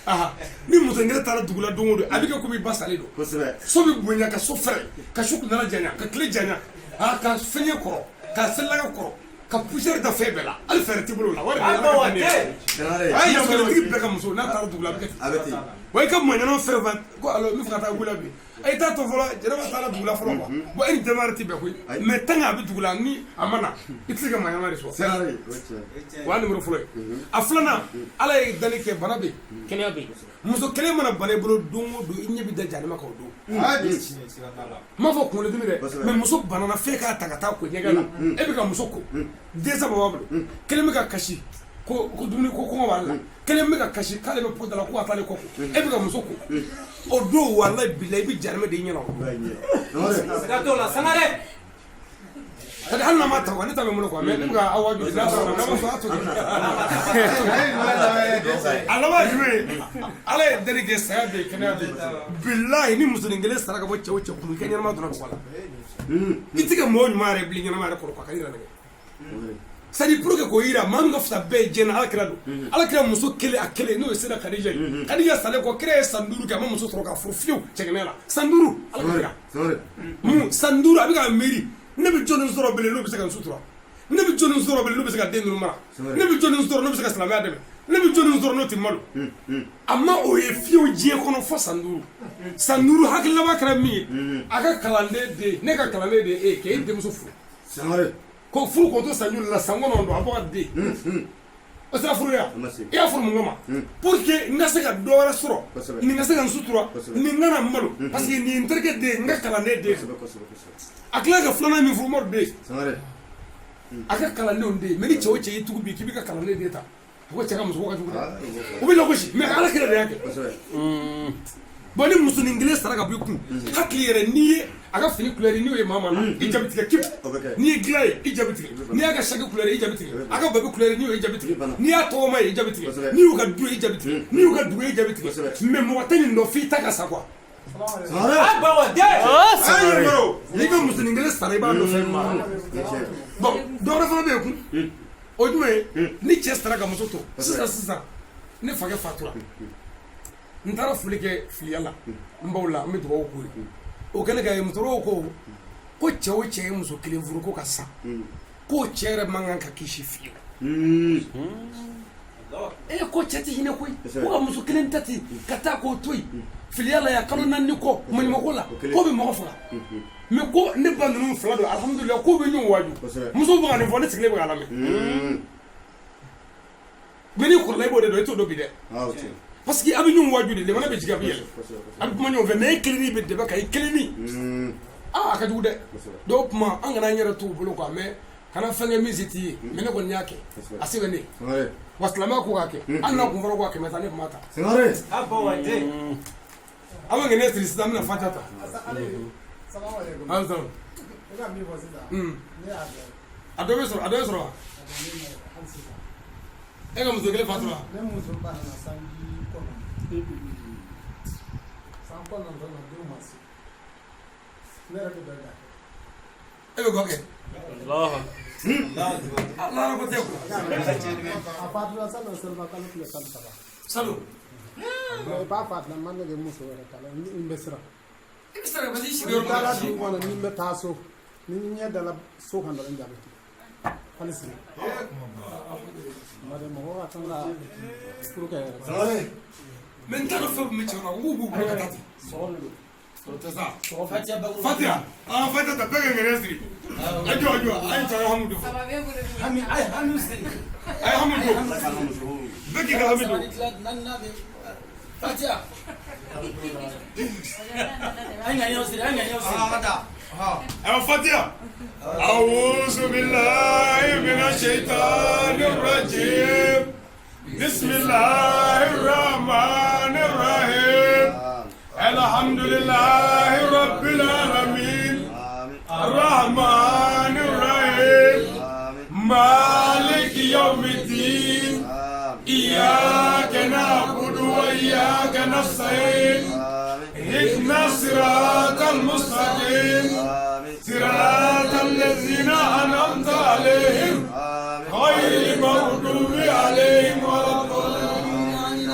yan ni muso kelen taara dugu la don o don a bɛ kɛ komi i ba salen don so bɛ bonya ka so fɛrɛ ka su kunnala janya ka tile janya ka fɛngɛ kɔrɔ ka selilaga kɔrɔ ka poussière da fɛn bɛɛ la hali fɛɛrɛ t'i bolo la wari bɛ a ye yamalentigi bɛɛ ka muso n'a taara dugu la a bɛ kɛ ten wa i ka maɲana fɛn fɛn ko alors n bɛ fɛ ka taa wula bi a ye taa to fɔlɔ jɛnɛba taara dugu la fɔlɔ quoi bon e ni jɛnɛba tɛ bɛn koyi mais tant que a bɛ dugu la ni a ma na i tɛ se ka maɲana de sɔrɔ o y'a numéro fɔlɔ ye a filanan ala ye danni kɛ bana bɛ yen kɛnɛya bɛ yen muso kelen mana bana i bolo don o don i ɲɛ bɛ da janima kan o don n m'a fɔ kunkolodimi dɛ mais muso banana f'e k'a ta ka taa ko ɲɛgɛn la e bɛ ka muso ko den saba b'a bolo kelen bɛ ka kasi ko dumuni ko kɔngɔ b'ale la kelen bɛ ka kasi k'ale bɛ pot da la ko a t'ale kɔ ko e bɛ ka muso ko o don walayi bilayi i bɛ janima de i ɲɛna o siga t'o la Sangare c'est à dire hali n'a ma ta quoi ne ta bɛ n bolo quoi mais ne bɛ ka aw jɔ n'a sɔrɔ n'a ma sɔn a to ten a laban ye jumɛn ye ala ye danni kɛ saya bɛ yen kɛnɛya bɛ yen bilayi ni musonin kelen sara ka bɔ cɛ o cɛ kun i ka ɲɛnama dɔrɔn bɔgɔ la i tɛ kɛ mɔgɔ ɲuman yɛrɛ bilen ɲɛnama yɛrɛ kɔrɔ quoi ka yira nɛgɛ c'est à dire pour que k'o yira maa min ka fisa bɛɛ ye diɲɛ na ala kira don ala kira muso kelen a kelen n'o ye sera Kadija ye Kadija salen kɔ kira ye san 5 kɛ a ma muso sɔrɔ k'a furu fiyewu cɛgɛnɛ la san 5 ala kira mun san 5 a bɛ ka miiri ne bɛ jɔnni sɔrɔ bilen n'o bɛ se ka n sutura ne bɛ jɔnni sɔrɔ bilen n'o bɛ se ka den ninnu mara ne bɛ jɔnni sɔrɔ n'o bɛ se ka silamɛya dɛmɛ ne bɛ jɔnni sɔrɔ n'o tɛ malo a ma o ye fiyewu diɲɛ kɔnɔ fo san 5 san 5 hakililama kɛra min ye a ka kalanden den ne ka kalanden de e k'e denmuso furu Sangare. ko furu k'o to san 5 la san 9 don a bɔ ka den o sera furu ya i y'a furu mun kama pour que n ka se ka dɔ wɛrɛ sɔrɔ nin ka se ka n sutura nin kana malo parce que nin terikɛ den n ka kalanden den a tila ka filanan min furu Umaru den a ka kalandenw den mais ni cɛ o cɛ y'i tugu bi k'i bɛ ka kalanden den ta a ko cɛ ka muso ko ka jugu dɛ o bɛ lagosi mais ala kira de y'a kɛ bon ni musonin kelen sara ka bɔ i kun hakili yɛrɛ n'i ye a ka fini couleur n'i y'o ye maa maa la i jaabi tigɛ kip n'i ye dilan ye i jaabi tigɛ n'i y'a ka sac couleur i jaabi tigɛ a ka babi couleur n'i y'o ye i jaabi tigɛ n'i y'a tɔgɔma ye i jaabi tigɛ n'i y'u ka du ye i jaabi tigɛ n'i y'u ka dugu ye i jaabi tigɛ mais mɔgɔ tɛ nin dɔn f'i ta ka sa quoi n'i ka musonin kelen sara i b'a dɔn fɛn mara bon dɔ wɛrɛ fana bɛ yen kun o jumɛn ye ni cɛ sara ka muso to sisan ne fakɛ fatura n taara foli kɛ filiya la n baw la n bɛ dugawu k'u ye o kɛlen ka ye musokɔrɔbaw ko cɛ o cɛ ye muso kelen furu ko ka sa k'o cɛ yɛrɛ man kan ka kisi fiyewu ko cɛ tɛ hinɛ koyi ko ka muso kelen ta ten ka taa k'o to yen filiya la yan kalo 4 kɔ maɲumako la k'o bɛ mɔgɔ faga mais ko ne ba ninnu fila don alhamdulilayi k'o bɛ ɲɔgɔn waaju musow bɛ ka nin fɔ ne sigilen bɛ ka lamɛn mais n'i kɔrɔla i b'o de dɔn i t'o dɔn bi dɛ parce que a bɛ ɲɔgɔn waaju de lemana bɛ jigin a bɛ yɛlɛ a bɛ kuma ɲɔgɔn fɛ mais e kelenni bɛ dɛbɛ kan i kelenni a ka jugu dɛ dɔw kuma an kana an yɛrɛ t'u bolo quoi mais kana fɛn kɛ min se t'i ye mais ne kɔni y'a kɛ a se bɛ ne ye wa silamɛya ko k'a kɛ hali n'a kun fɔra ko a kɛmɛ ta ne kun b'a ta a bɛ ŋɛnɛ siri sisan an bɛna fata ta a dɔ bɛ sɔrɔ wa e ka muso kelen fatura ne muso banna sanji kɔnɔ san kɔnɔntɔn na denw ma se ne yɛrɛ de bɛ da e bɛ kɔ kɛ ala ko tɛ a fatura salon selima kalo tile 13 salon i b'a fatura man ne kɛ muso wɛrɛ kala n bɛ siran i bɛ siran parce que i sigiyɔrɔ la dugu kɔnɔ ni n bɛ taa so ni n ɲɛ dala so kan dɔrɔn jaabi hali sini madame mɔgɔ ka kan ka furu kɛ yɛrɛ mais n t'a dɔn fɛn min bɛ cɛw la u b'u bolo ka taa ten o tɛ sa fatiha fatiha ta bɛɛ ka ŋɛnɛ siri a jɔ a ye cɛw hamu don a ye hamu siri a ye hamu don bɛɛ k'i ka hamu don fatiha a ye ŋaniyaw siri ayo fatiha أعوذ بالله من الشيطان الرجيم بسم الله الرحمن الرحيم الحمد لله رب العالمين الرحمن الرحيم مالك يوم الدين إياك نعبد وإياك نستعين اهدنا الصراط المستقيم صراط الذين أنعمت عليهم غير المغضوب عليهم ولا الضالين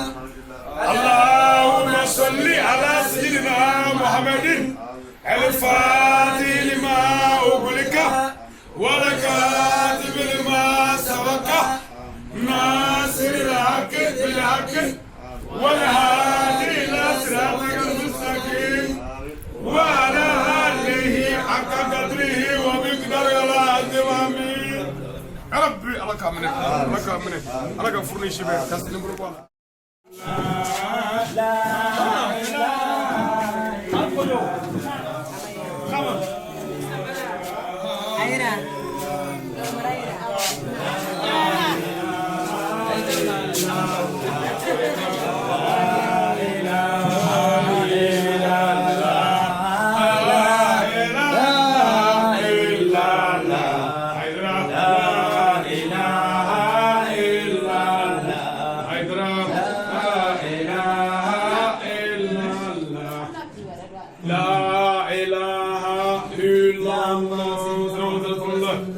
اللهم صل على سيدنا محمد الفاتح لما أغلق والكاتب لما سبق ناصر الحق بالحق والهادي إلى صراطك المستقيم وعلى آله حق قدره ومقدار العظيم آمين يا ربي الله كامل الله كفرني شبه كاستلم بربنا لا لا إله إلا الله